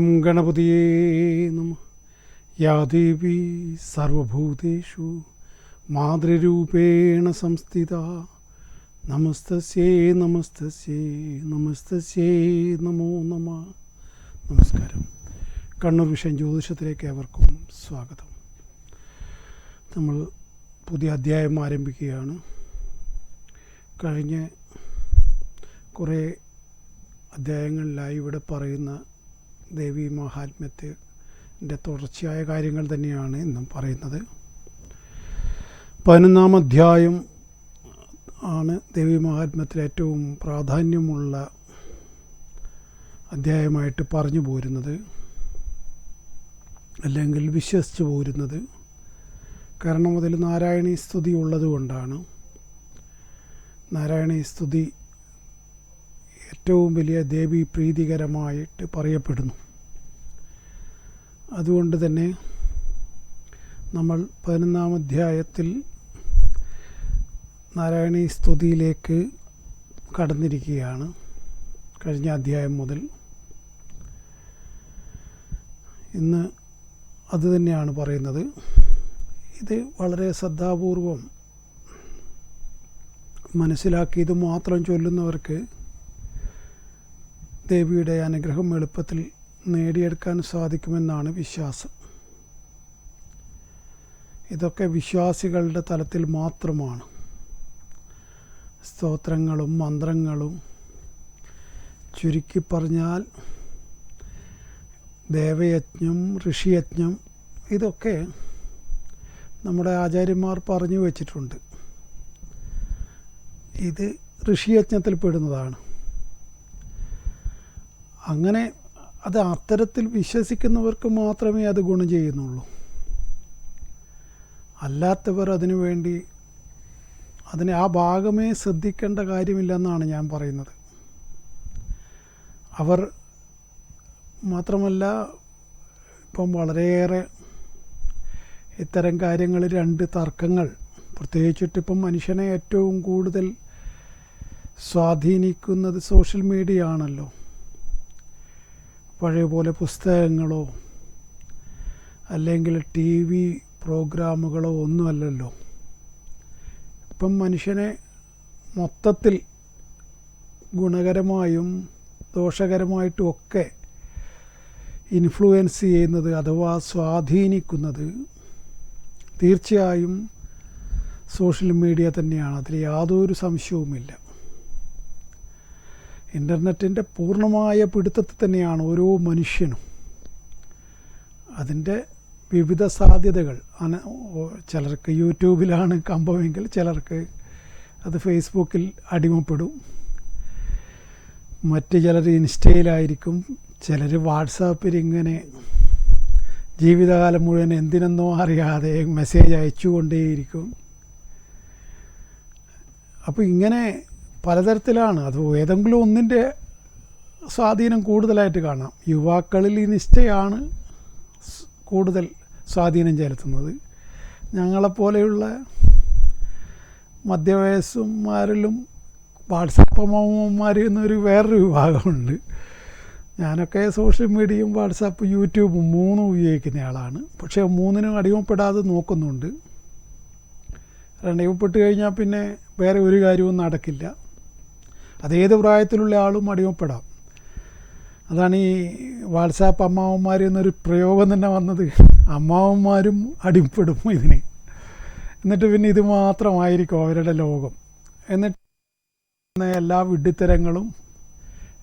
Gum ഗണപതിയേ നമഃ. യാ ദേവി സർവഭൂതേഷു മാതൃരൂപേണ സംസ്ഥിത നമസ്തസ്യേ നമസ്തസ്യേ നമസ്തസ്യേ നമോ നമഃ. നമസ്കാരം. കണ്ണൂർ വിഷൻ ജ്യോതിഷത്തിലേക്ക് ഏവർക്കും സ്വാഗതം. നമ്മൾ പുതിയ അധ്യായം ആരംഭിക്കുകയാണ്. കഴിഞ്ഞ കുറേ അധ്യായങ്ങളിലായി ഇവിടെ പറയുന്ന ദേവീ മഹാത്മ്യത്തിൻ്റെ തുടർച്ചയായ കാര്യങ്ങൾ തന്നെയാണ് ഇന്നും പറയുന്നത്. 11-ാം അധ്യായം ആണ് ദേവീ മഹാത്മ്യത്തിൽ ഏറ്റവും പ്രാധാന്യമുള്ള അധ്യായമായിട്ട് പറഞ്ഞു പോരുന്നത്, അല്ലെങ്കിൽ വിശ്വസിച്ചു പോരുന്നത്. കാരണം അതിൽ നാരായണീ സ്തുതി ഉള്ളത് കൊണ്ടാണ്. നാരായണീ സ്തുതി ഏറ്റവും വലിയ ദേവീ പ്രീതികരമായിട്ട് പറയപ്പെടുന്നു. അതുകൊണ്ട് തന്നെ നമ്മൾ 11-ാം അധ്യായത്തിൽ നാരായണീ സ്തുതിയിലേക്ക് കടന്നിരിക്കുകയാണ്. കഴിഞ്ഞ അധ്യായം മുതൽ ഇന്ന് അത് തന്നെയാണ് പറയുന്നത്. ഇത് വളരെ ശ്രദ്ധാപൂർവം മനസ്സിലാക്കി ഇത് മാത്രം ചൊല്ലുന്നവർക്ക് ദേവിയുടെ അനുഗ്രഹം എളുപ്പത്തിൽ നേടിയെടുക്കാൻ സാധിക്കുമെന്നാണ് വിശ്വാസം. ഇതൊക്കെ വിശ്വാസികളുടെ തലത്തിൽ മാത്രമാണ്. സ്തോത്രങ്ങളും മന്ത്രങ്ങളും, ചുരുക്കി പറഞ്ഞാൽ ദേവയജ്ഞം, ഋഷിയജ്ഞം, ഇതൊക്കെ നമ്മുടെ ആചാര്യന്മാർ പറഞ്ഞു വച്ചിട്ടുണ്ട്. ഇത് ഋഷിയജ്ഞത്തിൽ പെടുന്നതാണ്. അങ്ങനെ അത് അത്തരത്തിൽ വിശ്വസിക്കുന്നവർക്ക് മാത്രമേ അത് ഗുണം ചെയ്യുന്നുള്ളൂ. അല്ലാത്തവർ അതിനു വേണ്ടി അതിനെ ആ ഭാഗമേ ശ്രദ്ധിക്കേണ്ട കാര്യമില്ലെന്നാണ് ഞാൻ പറയുന്നത്. അവർ മാത്രമല്ല, ഇപ്പം വളരെയേറെ ഇത്തരം കാര്യങ്ങൾ, രണ്ട് തർക്കങ്ങൾ, പ്രത്യേകിച്ചിട്ടിപ്പം മനുഷ്യനെ ഏറ്റവും കൂടുതൽ സ്വാധീനിക്കുന്നത് സോഷ്യൽ മീഡിയ ആണല്ലോ. പഴയ പോലെ പുസ്തകങ്ങളോ അല്ലെങ്കിൽ TV പ്രോഗ്രാമുകളോ ഒന്നുമല്ലല്ലോ. ഇപ്പം മനുഷ്യനെ മൊത്തത്തിൽ ഗുണകരമായും ദോഷകരമായിട്ടും ഒക്കെ ഇൻഫ്ലുവൻസ് ചെയ്യുന്നത് അഥവാ സ്വാധീനിക്കുന്നത് തീർച്ചയായും സോഷ്യൽ മീഡിയ തന്നെയാണ്. അതിൽ യാതൊരു സംശയവുമില്ല. ഇൻ്റർനെറ്റിൻ്റെ പൂർണ്ണമായ പിടുത്തത്തിൽ തന്നെയാണ് ഓരോ മനുഷ്യനും. അതിൻ്റെ വിവിധ സാധ്യതകൾ, ചിലർക്ക് യൂട്യൂബിലാണ് കമ്പമെങ്കിൽ ചിലർക്ക് അത് ഫേസ്ബുക്കിൽ അടിമപ്പെടും, മറ്റ് ചിലർ ഇൻസ്റ്റയിലായിരിക്കും, ചിലർ വാട്സാപ്പിൽ ഇങ്ങനെ ജീവിതകാലം മുഴുവൻ എന്തിനെന്നോ അറിയാതെ മെസ്സേജ് അയച്ചുകൊണ്ടേയിരിക്കും. അപ്പോൾ ഇങ്ങനെ പലതരത്തിലാണ്. അത് ഏതെങ്കിലും ഒന്നിൻ്റെ സ്വാധീനം കൂടുതലായിട്ട് കാണാം. യുവാക്കളിൽ ഇൻസ്റ്റയാണ് കൂടുതൽ സ്വാധീനം ചെലുത്തുന്നത്. ഞങ്ങളെപ്പോലെയുള്ള മധ്യവയസ്സുമാരിലും വാട്സാപ്പ് അമ്മമാർ എന്നൊരു വേറൊരു വിഭാഗമുണ്ട്. ഞാനൊക്കെ സോഷ്യൽ മീഡിയയും വാട്സാപ്പ് യൂട്യൂബും മൂന്നും ഉപയോഗിക്കുന്ന ആളാണ്. പക്ഷേ മൂന്നിനും അടിമപ്പെടാതെ നോക്കുന്നുണ്ട്. അടിമപ്പെട്ട് കഴിഞ്ഞാൽ പിന്നെ വേറെ ഒരു കാര്യവും നടക്കില്ല. അതേത് പ്രായത്തിലുള്ള ആളും അടിമപ്പെടാം. അതാണ് ഈ വാട്സാപ്പ് അമ്മാവന്മാർ എന്നൊരു പ്രയോഗം തന്നെ വന്നത്. അമ്മാവന്മാരും അടിമപ്പെടും ഇതിന്. എന്നിട്ട് പിന്നെ ഇത് മാത്രമായിരിക്കും അവരുടെ ലോകം. എന്നിട്ട് എല്ലാ വിഡ്ഢിത്തരങ്ങളും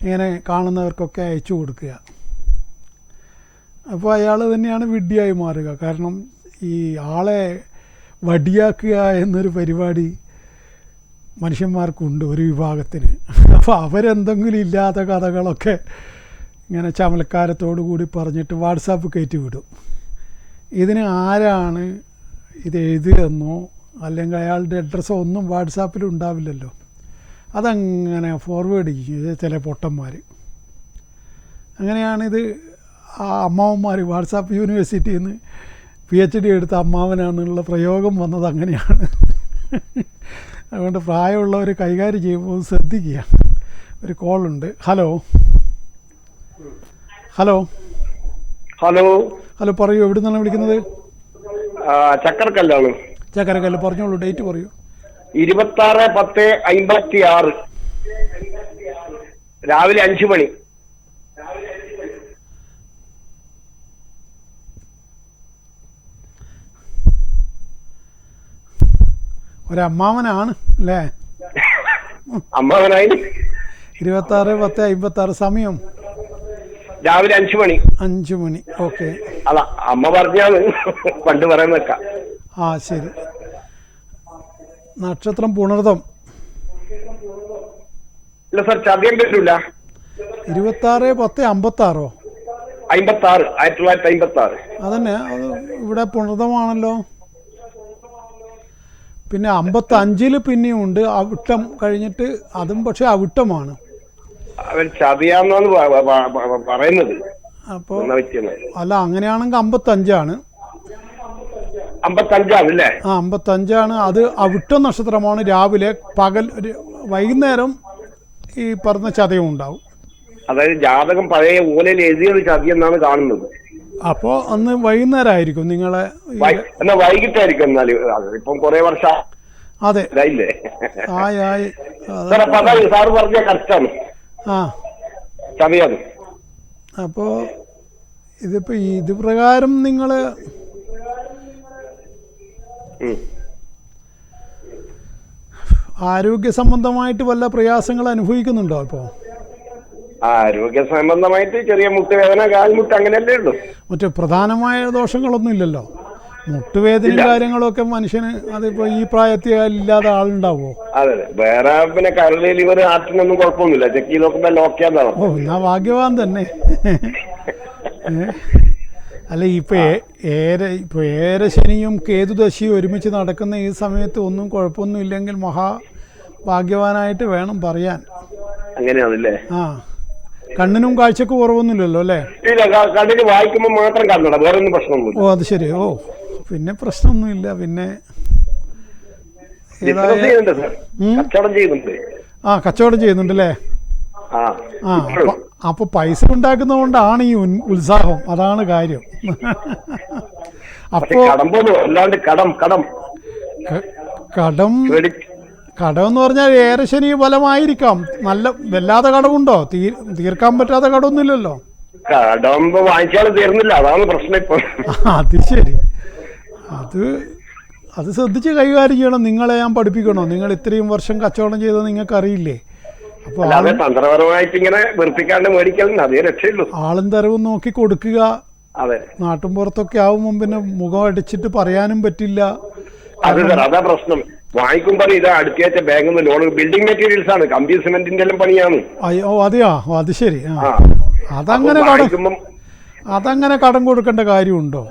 ഇങ്ങനെ കാണുന്നവർക്കൊക്കെ അയച്ചു കൊടുക്കുക. അപ്പോൾ അയാൾ തന്നെയാണ് വിഡ്ഢിയായി മാറുക. കാരണം ഈ ആളെ വടിയാക്കുക എന്നൊരു പരിപാടി മനുഷ്യന്മാർക്കുണ്ട്, ഒരു വിഭാഗത്തിന്. അപ്പോൾ അവരെന്തെങ്കിലും ഇല്ലാത്ത കഥകളൊക്കെ ഇങ്ങനെ ചമൽക്കാരത്തോടു കൂടി പറഞ്ഞിട്ട് വാട്സാപ്പ് കയറ്റി വിടും. ഇതിന് ആരാണ് ഇത് എഴുതിയതെന്നോ അല്ലെങ്കിൽ അയാളുടെ അഡ്രസ്സോ ഒന്നും വാട്സാപ്പിൽ ഉണ്ടാവില്ലല്ലോ. അതങ്ങനെ ഫോർവേഡ് ചെയ്യും ചില പൊട്ടന്മാർ. അങ്ങനെയാണിത്. ആ അമ്മാവന്മാർ വാട്സാപ്പ് യൂണിവേഴ്സിറ്റിയിൽ നിന്ന് PhD എടുത്ത അമ്മാവനാണെന്നുള്ള പ്രയോഗം വന്നത് അങ്ങനെയാണ്. അതുകൊണ്ട് പ്രായമുള്ളവർ കൈകാര്യം ചെയ്യുമ്പോൾ ശ്രദ്ധിക്കുക. ഒരു കോളുണ്ട്. ഹലോ. ഹലോ. ഹലോ, പറയൂ. എവിടെ നിന്നാണ് വിളിക്കുന്നത്? ചക്കരക്കല്ലാണ്. ചക്കരക്കല്ല്. പറഞ്ഞോളൂ, ഡേറ്റ് പറയൂ. 26/10/56 രാവിലെ 5 മണി. ഒരമ്മാവനാണ് അല്ലേ? അമ്മാവനായി. 26/10/56. സമയം രാവിലെ 5 മണി. 5 മണി. ഓക്കെ. അല്ല, അമ്മ പറഞ്ഞാണ് പണ്ട് പറയാൻ വെക്കാം. ആ, ശരി. നക്ഷത്രം പുണർതം. ഇല്ല സാർ, ചതയം പറ്റില്ല. 26/10/56. 56, 1956. അതന്നെ, അത് ഇവിടെ പുണർതമാണല്ലോ. പിന്നെ 55 പിന്നെയും ഉണ്ട്, അവിട്ടം കഴിഞ്ഞിട്ട്. അതും പക്ഷെ അവിട്ടമാണ്. അവർ ചതിയാന്നാണ് പറയുന്നത്. അപ്പോ അല്ല, അങ്ങനെയാണെങ്കിൽ 55ആണ്. 55 ആ, 55ആണ്. അത് അവിട്ടം നക്ഷത്രമാണ്. രാവിലെ വൈകുന്നേരം ഈ പറഞ്ഞ ചതയം ഉണ്ടാവും. അതായത് ജാതകം പഴയ ഓലയിൽ എഴുതിയത് ചതി എന്നാണ് കാണുന്നത്. അപ്പോ അന്ന് വൈകുന്നേരം ആയിരിക്കും നിങ്ങളെ. എന്നാ വൈകിട്ടായിരിക്കും. എന്നാല് ഇപ്പം കുറെ വർഷം. അതെ, ആയി. സാറ് പറഞ്ഞ കറക്റ്റാണ്. ആ, ചതിയാണ്. അപ്പോ ഇതിപ്പോ ഇത് പ്രകാരം നിങ്ങള് ആരോഗ്യ സംബന്ധമായിട്ട് വല്ല പ്രയാസങ്ങൾ അനുഭവിക്കുന്നുണ്ടോ ഇപ്പോ? ആരോഗ്യ സംബന്ധമായിട്ട് ചെറിയ മുട്ടുവേദന, കാൽമുട്ട്, അങ്ങനെയല്ലേ ഉള്ളൂ. മറ്റു പ്രധാനമായ ദോഷങ്ങളൊന്നും ഇല്ലല്ലോ. മുട്ടുവേദനയും കാര്യങ്ങളൊക്കെ മനുഷ്യന് അതിപ്പോ ഈ പ്രായത്തിൽ ഇല്ലാതെ ആളുണ്ടാവോ? അതെ, വേറെ പിന്നെ കരളിൽ ലിവർ ഹാർട്ടിനൊന്നും കുഴപ്പമൊന്നുമില്ല. ചെക്ക് ചെയ്ത് നോക്കുമ്പോ നോക്കിയാതാണ്. ഓ, എന്നാ ഭാഗ്യവാൻ തന്നെ. അല്ല, ഇപ്പൊ ഏരശനിയും കേതുദശയും ഒരുമിച്ച് നടക്കുന്ന ഈ സമയത്ത് ഒന്നും കുഴപ്പമൊന്നും ഇല്ലെങ്കിൽ മഹാഭാഗ്യവാനായിട്ട് വേണം പറയാൻ. അങ്ങനെയാണല്ലേ? ആ, കണ്ണിനും കാഴ്ചക്ക് കുറവൊന്നുമില്ലല്ലോ അല്ലേ? ഇല്ല, കണ്ണിന് വായിക്കുമ്പോ മാത്രം കണ്ടോടാ, വേറെ ഒന്നും പ്രശ്നമൊന്നുമില്ല. ഓ, അത് ശരി. ഓ, പിന്നെ പ്രശ്നമൊന്നുമില്ല. പിന്നെ കച്ചവടം ചെയ്യുന്നുണ്ട്. ആ, കച്ചവടം ചെയ്യുന്നുണ്ടല്ലേ? ആ, അപ്പൊ പൈസ ഉണ്ടാക്കുന്നതുകൊണ്ടാണ് ഈ ഉത്സാഹം. അതാണ് കാര്യം. അപ്പോ കടം എന്ന് പറഞ്ഞാൽ ഏരശനി ഫലമായിരിക്കാം. നല്ല വല്ലാതെ കടമുണ്ടോ? തീർക്കാൻ പറ്റാത്ത കടമൊന്നുമില്ലല്ലോ. കടം വാങ്ങിച്ചാലും തീർന്നില്ല, അതാണ് പ്രശ്നം ഇപ്പൊ. അത് ശരി. അത് ശ്രദ്ധിച്ച് കൈകാര്യം ചെയ്യണം. നിങ്ങളെ ഞാൻ പഠിപ്പിക്കണോ? നിങ്ങൾ ഇത്രയും വർഷം കച്ചവടം ചെയ്തത് നിങ്ങൾക്ക് അറിയില്ലേ? അപ്പൊ തന്ത്രപരമായിട്ട് ഇങ്ങനെ വെറുപ്പിക്കാണ്ട് മേടിക്കലുണ്ട്, അതേ രക്ഷയുള്ളൂ. ആളും തരവും നോക്കി കൊടുക്കുക. നാട്ടും പുറത്തൊക്കെ ആവുമ്പോ പിന്നെ മുഖം അടിച്ചിട്ട് പറയാനും പറ്റില്ല. അതാ പ്രശ്നം. വാങ്ങിക്കുമ്പോ ഇതാ അടുത്തയാഴ്ച ബാങ്കിൽ നിന്ന് ലോൺ, ബിൽഡിംഗ് മെറ്റീരിയൽസ് ആണ്, കമ്പി സിമെന്റിന്റെ എല്ലാം പണിയാണ്. അയ്യോ, അതെയോ? അത് ശരി. അതങ്ങനെ കടം കൊടുക്കേണ്ട കാര്യമുണ്ടോ?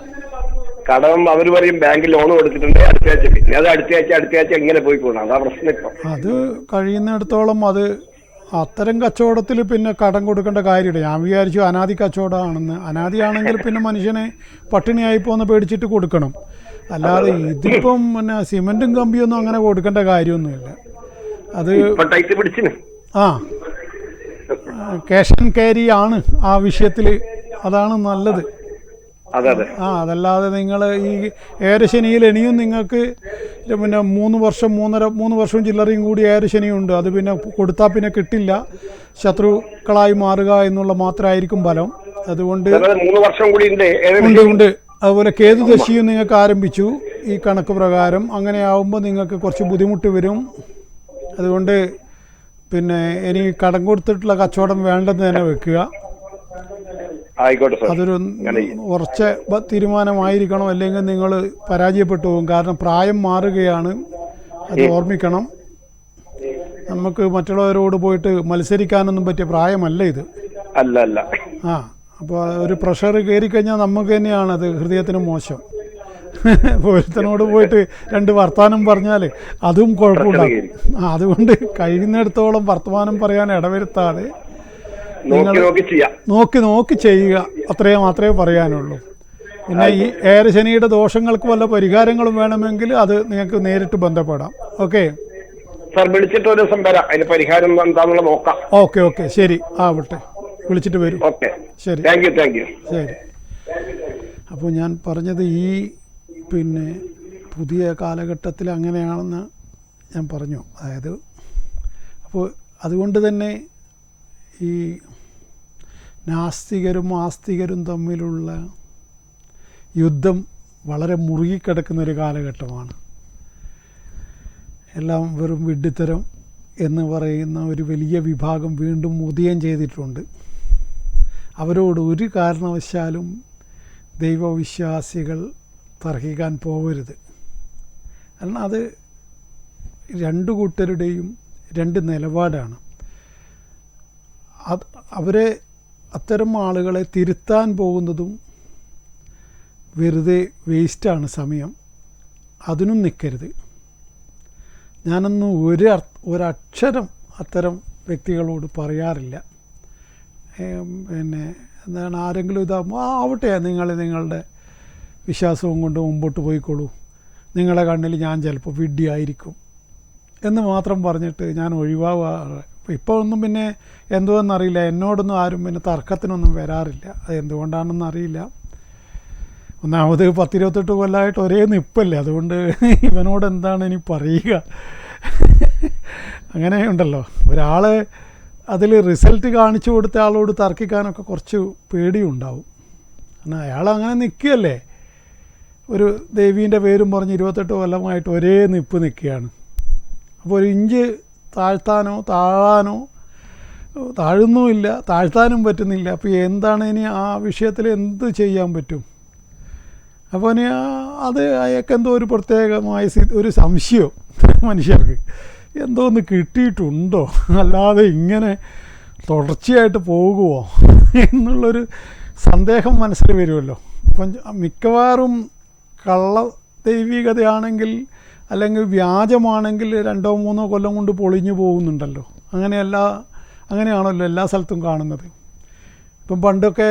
കടം അവർ പറയും ബാങ്കിൽ ലോൺ കൊടുത്തിട്ടുണ്ട് അടുത്തയാഴ്ച, പിന്നെ അത് അടുത്തയാഴ്ച എങ്ങനെ പോയി പോകണം, അതാ പ്രശ്നം ഇപ്പൊ. അത് കഴിയുന്നിടത്തോളം അത്തരം കച്ചവടത്തിൽ പിന്നെ കടം കൊടുക്കേണ്ട കാര്യമില്ല. ഞാൻ വിചാരിച്ചു അനാദി കച്ചവടമാണെന്ന്. അനാദിയാണെങ്കിൽ പിന്നെ മനുഷ്യനെ പട്ടിണിയായി പോകുന്ന പേടിച്ചിട്ട് കൊടുക്കണം. അല്ലാതെ ഇതിപ്പം പിന്നെ സിമെന്റും കമ്പിയൊന്നും അങ്ങനെ കൊടുക്കേണ്ട കാര്യമൊന്നുമില്ല. അത് ക്യാഷ് ആൻഡ് ക്യാരി ആണ് ആ വിഷയത്തിൽ. അതാണ് നല്ലത്. അതല്ലാതെ നിങ്ങൾ ഈ ഏരശനിയിൽ ഇനിയും നിങ്ങൾക്ക് പിന്നെ 3 വർഷവും ചില്ലറയും കൂടി ഏരശനിയുണ്ട്. അത് പിന്നെ കൊടുത്താൽ പിന്നെ കിട്ടില്ല, ശത്രുക്കളായി മാറുക എന്നുള്ള മാത്രമായിരിക്കും ഫലം. അതുകൊണ്ട് 3 വർഷം കൂടി ഉണ്ട്. അതുപോലെ കേതുദശയും നിങ്ങൾക്ക് ആരംഭിച്ചു ഈ കണക്ക് പ്രകാരം. അങ്ങനെ ആവുമ്പോൾ നിങ്ങൾക്ക് കുറച്ച് ബുദ്ധിമുട്ട് വരും. അതുകൊണ്ട് പിന്നെ ഇനി കടം കൊടുത്തിട്ടുള്ള കച്ചവടം വേണ്ടെന്ന് തന്നെ വെക്കുക. അതൊരു ഉറച്ച തീരുമാനമായിരിക്കണം, അല്ലെങ്കിൽ നിങ്ങൾ പരാജയപ്പെട്ടു പോകും. കാരണം പ്രായം മാറുകയാണ്, അത് ഓർമ്മിക്കണം. നമുക്ക് മറ്റുള്ളവരോട് പോയിട്ട് മത്സരിക്കാനൊന്നും പറ്റിയ പ്രായമല്ല ഇത്. ആ, അപ്പോൾ ഒരു പ്രഷർ കയറിക്കഴിഞ്ഞാൽ നമുക്ക് തന്നെയാണ് അത് ഹൃദയത്തിന് മോശം. ഒരുത്തനോട് പോയിട്ട് 2 വർത്തമാനം പറഞ്ഞാൽ അതും കുഴപ്പമുണ്ടാകും. അതുകൊണ്ട് കഴിയുന്നിടത്തോളം വർത്തമാനം പറയാൻ ഇടവരുത്താതെ നോക്കി ചെയ്യുക, മാത്രമേ പറയാനുള്ളൂ. പിന്നെ ഈ ഏരശനിയുടെ ദോഷങ്ങൾക്ക് വല്ല പരിഹാരങ്ങളും വേണമെങ്കിൽ അത് നിങ്ങൾക്ക് നേരിട്ട് ബന്ധപ്പെടാം. ഓക്കെ, വിളിച്ചിട്ട് ഒരു ദിവസം വരാം, അതിന് പരിഹാരം എന്താണെന്ന് നോക്കാം. ഓക്കെ, ശരി, ആവട്ടെ. വിളിച്ചിട്ട് വരും. ഓക്കെ, ശരി. Thank you. ശരി. അപ്പോൾ ഞാൻ പറഞ്ഞത് ഈ പിന്നെ പുതിയ കാലഘട്ടത്തിൽ അങ്ങനെയാണെന്ന് ഞാൻ പറഞ്ഞു. അതായത് അപ്പോൾ അതുകൊണ്ട് തന്നെ ഈ നാസ്തികരും ആസ്തികരും തമ്മിലുള്ള യുദ്ധം വളരെ മുറുകിക്കിടക്കുന്നൊരു കാലഘട്ടമാണ്. എല്ലാം വെറും വിഡ്ഢിത്തരം എന്ന് പറയുന്ന ഒരു വലിയ വിഭാഗം വീണ്ടും ഉദയം ചെയ്തിട്ടുണ്ട്. അവരോട് ഒരു കാരണവശാലും ദൈവവിശ്വാസികൾ തർക്കിക്കാൻ പോകരുത്. കാരണം അത് രണ്ടു കൂട്ടരുടെയും രണ്ട് നിലപാടാണ്. അവരെ അത്തരം ആളുകളെ തിരുത്താൻ പോകുന്നതും വെറുതെ വേസ്റ്റാണ് സമയം. അതിനും നിൽക്കരുത്. ഞാനൊന്നും ഒരക്ഷരം അത്തരം വ്യക്തികളോട് പറയാറില്ല. പിന്നെ എന്താണ്, ആരെങ്കിലും ഇതാകുമ്പോൾ ആവട്ടെ, നിങ്ങളുടെ വിശ്വാസവും കൊണ്ട് മുമ്പോട്ട് പോയിക്കോളൂ, നിങ്ങളുടെ കണ്ണിൽ ഞാൻ ചിലപ്പോൾ വിഡ്ഢിയായിരിക്കും എന്ന് മാത്രം പറഞ്ഞിട്ട് ഞാൻ ഒഴിവാകാറ്. ഇപ്പോൾ ഒന്നും പിന്നെ എന്തുവെന്നറിയില്ല, എന്നോടൊന്നും ആരും പിന്നെ തർക്കത്തിനൊന്നും വരാറില്ല. അത് എന്തുകൊണ്ടാണെന്ന് അറിയില്ല. ഒന്നാമത് 10-28 കൊല്ലമായിട്ട് ഒരേ നിപ്പല്ലേ, അതുകൊണ്ട് ഇവനോട് എന്താണ് ഇനി പറയുക. അങ്ങനെയുണ്ടല്ലോ, ഒരാൾ അതിൽ റിസൾട്ട് കാണിച്ചു കൊടുത്ത ആളോട് തർക്കിക്കാനൊക്കെ കുറച്ച് പേടിയുണ്ടാവും. കാരണം അയാൾ അങ്ങനെ നിൽക്കുകയല്ലേ, ഒരു ദേവീൻ്റെ പേരും പറഞ്ഞ് 28 കൊല്ലമായിട്ട് ഒരേ നിപ്പ് നിൽക്കുകയാണ്. അപ്പോൾ ഒരു ഇഞ്ച് താഴ്ത്താനോ താഴുന്നുമില്ല, താഴ്ത്താനും പറ്റുന്നില്ല. അപ്പോൾ എന്താണ് ഇനി ആ വിഷയത്തിൽ എന്ത് ചെയ്യാൻ പറ്റും? അപ്പോൾ ഇനി അത് അയാൾക്ക് എന്തോ ഒരു പ്രത്യേകമായ ഒരു സംശയം മനുഷ്യർക്ക് എന്തോ ഒന്ന് കിട്ടിയിട്ടുണ്ടോ, അല്ലാതെ ഇങ്ങനെ തുടർച്ചയായിട്ട് പോകുമോ എന്നുള്ളൊരു സന്ദേഹം മനസ്സിൽ വരുമല്ലോ. അപ്പം മിക്കവാറും കള്ള ദൈവികതയാണെങ്കിൽ അല്ലെങ്കിൽ വ്യാജമാണെങ്കിൽ 2-3 കൊല്ലം കൊണ്ട് പൊളിഞ്ഞു പോകുന്നുണ്ടല്ലോ. അങ്ങനെയാണല്ലോ എല്ലാ സ്ഥലത്തും കാണുന്നത്. ഇപ്പം പണ്ടൊക്കെ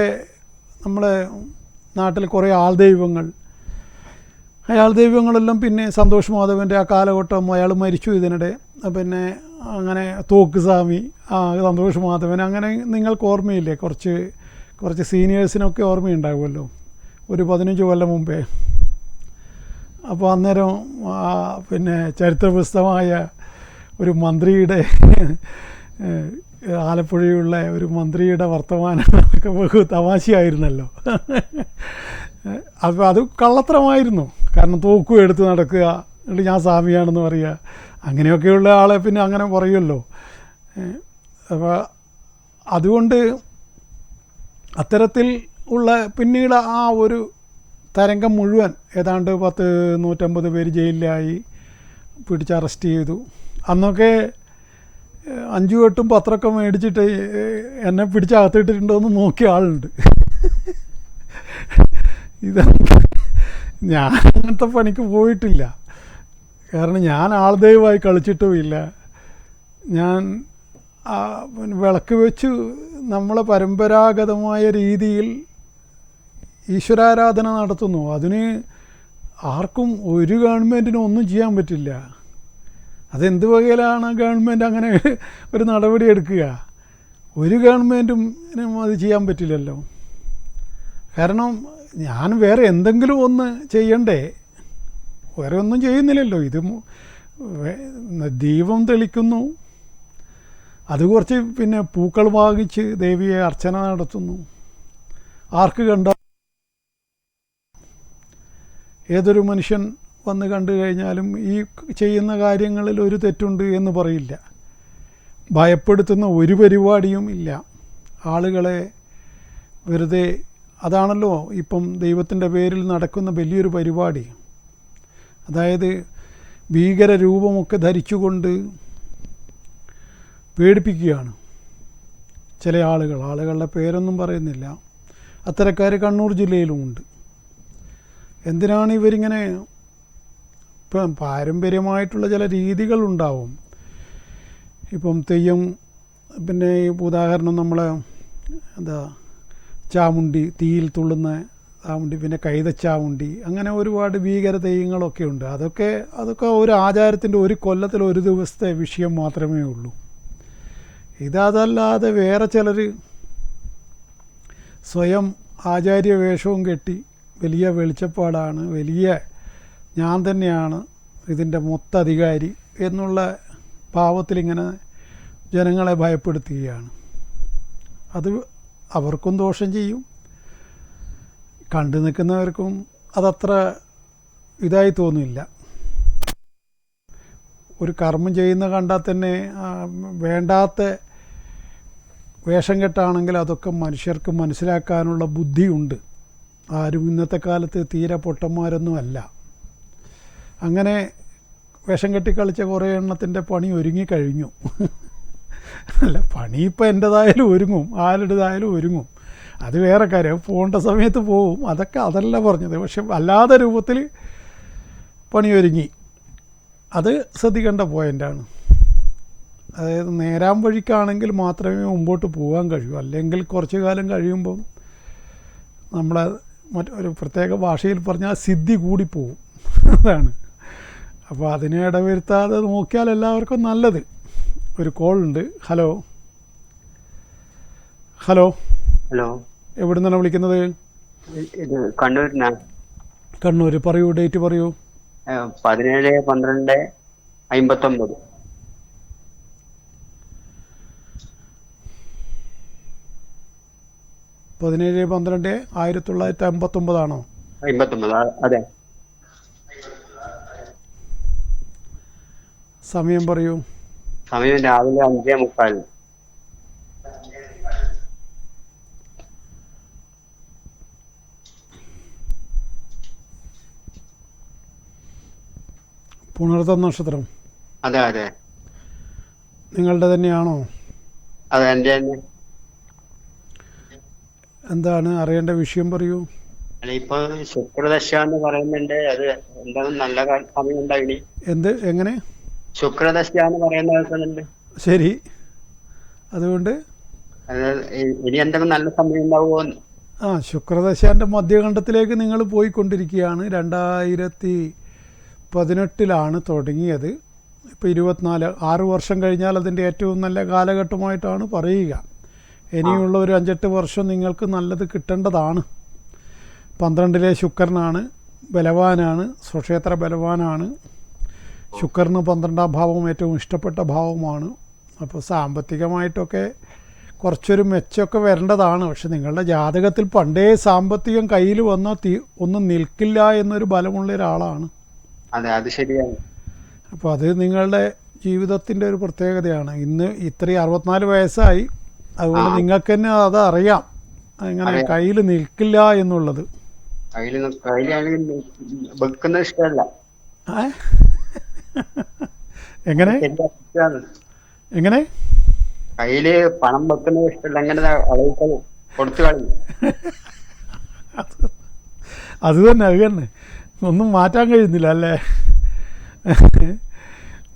നമ്മളെ നാട്ടിൽ കുറേ ആൾദൈവങ്ങളെല്ലാം പിന്നെ സന്തോഷ് മാധവൻ്റെ ആ കാലഘട്ടം, അയാൾ മരിച്ചു ഇതിനിടെ. പിന്നെ അങ്ങനെ തോക്ക് സ്വാമി, സന്തോഷ് മാധവൻ, അങ്ങനെ നിങ്ങൾക്ക് ഓർമ്മയില്ലേ? കുറച്ച് സീനിയേഴ്സിനൊക്കെ ഓർമ്മയുണ്ടാകുമല്ലോ, ഒരു 15 കൊല്ലം മുമ്പേ. അപ്പോൾ അന്നേരം പിന്നെ ചരിത്രപ്രസിദ്ധമായ ഒരു മന്ത്രിയുടെ, ആലപ്പുഴയുള്ള ഒരു മന്ത്രിയുടെ വർത്തമാനമൊക്കെ ബഹു തമാശയായിരുന്നല്ലോ. അപ്പോൾ അത് കള്ളത്തരമായിരുന്നു. കാരണം തോക്കും എടുത്ത് നടക്കുക, എന്നിട്ട് ഞാൻ സ്വാമിയാണെന്ന് പറയുക, അങ്ങനെയൊക്കെയുള്ള ആളെ പിന്നെ അങ്ങനെ പറയുമല്ലോ. അപ്പോൾ അതുകൊണ്ട് അത്തരത്തിൽ ഉള്ള പിന്നീട് ആ ഒരു തരംഗം മുഴുവൻ ഏതാണ്ട് 150 പേര് ജയിലിലായി, പിടിച്ച് അറസ്റ്റ് ചെയ്തു. അന്നൊക്കെ 5-8 പത്രമൊക്കെ മേടിച്ചിട്ട് എന്നെ പിടിച്ചകത്തിട്ടിട്ടുണ്ടോയെന്ന് നോക്കിയ ആളുണ്ട്. ഞാൻ അങ്ങനത്തെ പണിക്ക് പോയിട്ടില്ല. കാരണം ഞാൻ ആൾദൈവമായി കളിച്ചിട്ടുമില്ല. ഞാൻ വിളക്ക് വെച്ച് നമ്മളെ പരമ്പരാഗതമായ രീതിയിൽ ഈശ്വരാരാധന നടത്തുന്നു. അതിന് ആർക്കും ഒരു ഗവൺമെൻറ്റിനും ഒന്നും ചെയ്യാൻ പറ്റില്ല. അതെന്ത് വകയിലാണ് ഗവൺമെൻറ് അങ്ങനെ ഒരു നടപടി എടുക്കുക? ഒരു ഗവൺമെൻറ്റും അത് ചെയ്യാൻ പറ്റില്ലല്ലോ. കാരണം ഞാൻ വേറെ എന്തെങ്കിലും ഒന്ന് ചെയ്യണ്ടേ? വേറെ ഒന്നും ചെയ്യുന്നില്ലല്ലോ. ഇത് ദീപം തെളിക്കുന്നു, അത് കുറച്ച് പിന്നെ പൂക്കൾ വാങ്ങിച്ച് ദേവിയെ അർച്ചന നടത്തുന്നു. ആർക്ക് കണ്ട ഏതൊരു മനുഷ്യൻ വന്ന് കണ്ടു കഴിഞ്ഞാലും ഈ ചെയ്യുന്ന കാര്യങ്ങളിൽ ഒരു തെറ്റുണ്ട് എന്ന് പറയില്ല. ഭയപ്പെടുത്തുന്ന ഒരു പരിപാടിയും ഇല്ല. ആളുകളെ വെറുതെ, അതാണല്ലോ ഇപ്പം ദൈവത്തിൻ്റെ പേരിൽ നടക്കുന്ന വലിയൊരു പരിപാടി. അതായത് ഭീകര രൂപമൊക്കെ ധരിച്ചുകൊണ്ട് പേടിപ്പിക്കുകയാണ് ചില ആളുകളുടെ പേരൊന്നും പറയുന്നില്ല. അത്തരക്കാർ കണ്ണൂർ ജില്ലയിലുമുണ്ട്. എന്തിനാണ് ഇവരിങ്ങനെ? ഇപ്പം പാരമ്പര്യമായിട്ടുള്ള ചില രീതികളുണ്ടാവും. ഇപ്പം തെയ്യം, പിന്നെ ഉദാഹരണം നമ്മളെ ചാമുണ്ടി, തീയിൽ തുള്ളുന്ന ചാമുണ്ടി, പിന്നെ കൈതച്ചാമുണ്ടി, അങ്ങനെ ഒരുപാട് ഭീകര തെയ്യങ്ങളൊക്കെ ഉണ്ട്. അതൊക്കെ ഒരു ആചാരത്തിൻ്റെ ഒരു കൊല്ലത്തിൽ ഒരു ദിവസത്തെ വിഷയം മാത്രമേ ഉള്ളൂ. ഇതല്ലാതെ വേറെ ചിലർ സ്വയം ആചാര്യ വേഷവും കെട്ടി വലിയ വെളിച്ചപ്പാടാണ്, വലിയ ഞാൻ തന്നെയാണ് ഇതിൻ്റെ മൊത്തധികാരി എന്നുള്ള ഭാവത്തിലിങ്ങനെ ജനങ്ങളെ ഭയപ്പെടുത്തുകയാണ്. അത് അവർക്കും ദോഷം ചെയ്യും, കണ്ടു നിൽക്കുന്നവർക്കും അതത്ര ഇതായി തോന്നില്ല. ഒരു കർമ്മം ചെയ്യുന്ന കണ്ടാൽ തന്നെ വേണ്ടാത്ത വേഷം കെട്ടാണെങ്കിൽ അതൊക്കെ മനുഷ്യർക്ക് മനസ്സിലാക്കാനുള്ള ബുദ്ധിയുണ്ട്. ആരും ഇന്നത്തെ കാലത്ത് തീരെ പൊട്ടന്മാരൊന്നുമല്ല. അങ്ങനെ വേഷം കെട്ടി കളിച്ച കുറേ എണ്ണത്തിൻ്റെ പണി ഒരുങ്ങിക്കഴിഞ്ഞു. അല്ല, പണി ഇപ്പം എൻ്റേതായാലും ഒരുങ്ങും, ആരുടേതായാലും ഒരുങ്ങും, അത് വേറെ കാര്യം. പോകേണ്ട സമയത്ത് പോവും, അതല്ല പറഞ്ഞത്. പക്ഷെ അല്ലാത്ത രൂപത്തിൽ പണി ഒരുങ്ങി, അത് ശ്രദ്ധിക്കേണ്ട പോയിൻ്റാണ്. അതായത് നേരാൻ വഴിക്കാണെങ്കിൽ മാത്രമേ മുമ്പോട്ട് പോകാൻ കഴിയൂ. അല്ലെങ്കിൽ കുറച്ച് കാലം കഴിയുമ്പം നമ്മളെ മറ്റൊരു പ്രത്യേക ഭാഷയിൽ പറഞ്ഞാൽ സിദ്ധി കൂടിപ്പോവും. അതാണ്. അപ്പോൾ അതിനെ ഇടവരുത്താതെ നോക്കിയാൽ എല്ലാവർക്കും നല്ലത്. ഒരു കോൾ ഉണ്ട്. ഹലോ ഹലോ ഹലോ, എവിടെ നിന്നാണ് വിളിക്കുന്നത്? ഇത് കണ്ണൂരിനാണ്. കണ്ണൂർ. പറയൂ, ഡേറ്റ് പറയൂ. 17/12/59. 17/12/1959 ആണോ? 59, അതെ. സമയം പറയൂ. സമയം രാവിലെ 5:30. പുണർതം നക്ഷത്രം. അതെ അതെ, നിങ്ങളുടെ തന്നെയാണോ? അതെ, എൻ്റെ തന്നെ. എന്താണ് അറിയേണ്ട വിഷയം പറയൂ. അല്ല, ഇപ്പൊ ശുക്രദശ എന്ന് പറയുന്നുണ്ട്. അത് എന്താണ് നല്ല സമയം ഉണ്ടായിനി? എങ്ങനെ? ശുക്രദശ എന്ന് പറയുന്ന കേൾക്കുന്നുണ്ട്. ശരി. അതുകൊണ്ട് അത് ഇനി എന്തെങ്കിലും നല്ല സമയം ഉണ്ടാവുമോ? ശുക്രദശാൻ്റെ മധ്യഖണ്ഡത്തിലേക്ക് നിങ്ങൾ പോയിക്കൊണ്ടിരിക്കുകയാണ്. 2018 തുടങ്ങിയത്. ഇപ്പോൾ 24, 6 വർഷം കഴിഞ്ഞാൽ അതിൻ്റെ ഏറ്റവും നല്ല കാലഘട്ടമായിട്ടാണ് പറയുക. ഇനിയുള്ള ഒരു 5-8 വർഷം നിങ്ങൾക്ക് നല്ലത് കിട്ടേണ്ടതാണ്. 12 ശുക്രനാണ്, ബലവാനാണ്, സ്വക്ഷേത്ര ബലവാനാണ്. ശുക്രന് 12ാം ഭാവം ഏറ്റവും ഇഷ്ടപ്പെട്ട ഭാവമാണ്. അപ്പോൾ സാമ്പത്തികമായിട്ടൊക്കെ കുറച്ചൊരു മെച്ചമൊക്കെ വരേണ്ടതാണ്. പക്ഷെ നിങ്ങളുടെ ജാതകത്തിൽ പണ്ടേ സാമ്പത്തികം കയ്യിൽ വന്നാൽ ഒന്നും നിൽക്കില്ല എന്നൊരു ബലമുള്ള ഒരാളാണ്. അതെ, അത് ശരിയാണ്. അപ്പോൾ അത് നിങ്ങളുടെ ജീവിതത്തിൻ്റെ ഒരു പ്രത്യേകതയാണ്. ഇന്ന് ഇത്രയും 64 വയസ്സായി, അതുകൊണ്ട് നിങ്ങൾക്ക് തന്നെ അത് അറിയാം, അങ്ങനെ കയ്യിൽ നിൽക്കില്ല എന്നുള്ളത്. വെക്കുന്നത് ഇഷ്ടമല്ല. എങ്ങനെ എങ്ങനെ കയ്യില് പണം വെക്കുന്നത് ഇഷ്ടമല്ല. അങ്ങനെ കൊടുത്തു കളയും. അത് തന്നെ ഒന്നും മാറ്റാൻ കഴിയുന്നില്ല അല്ലേ?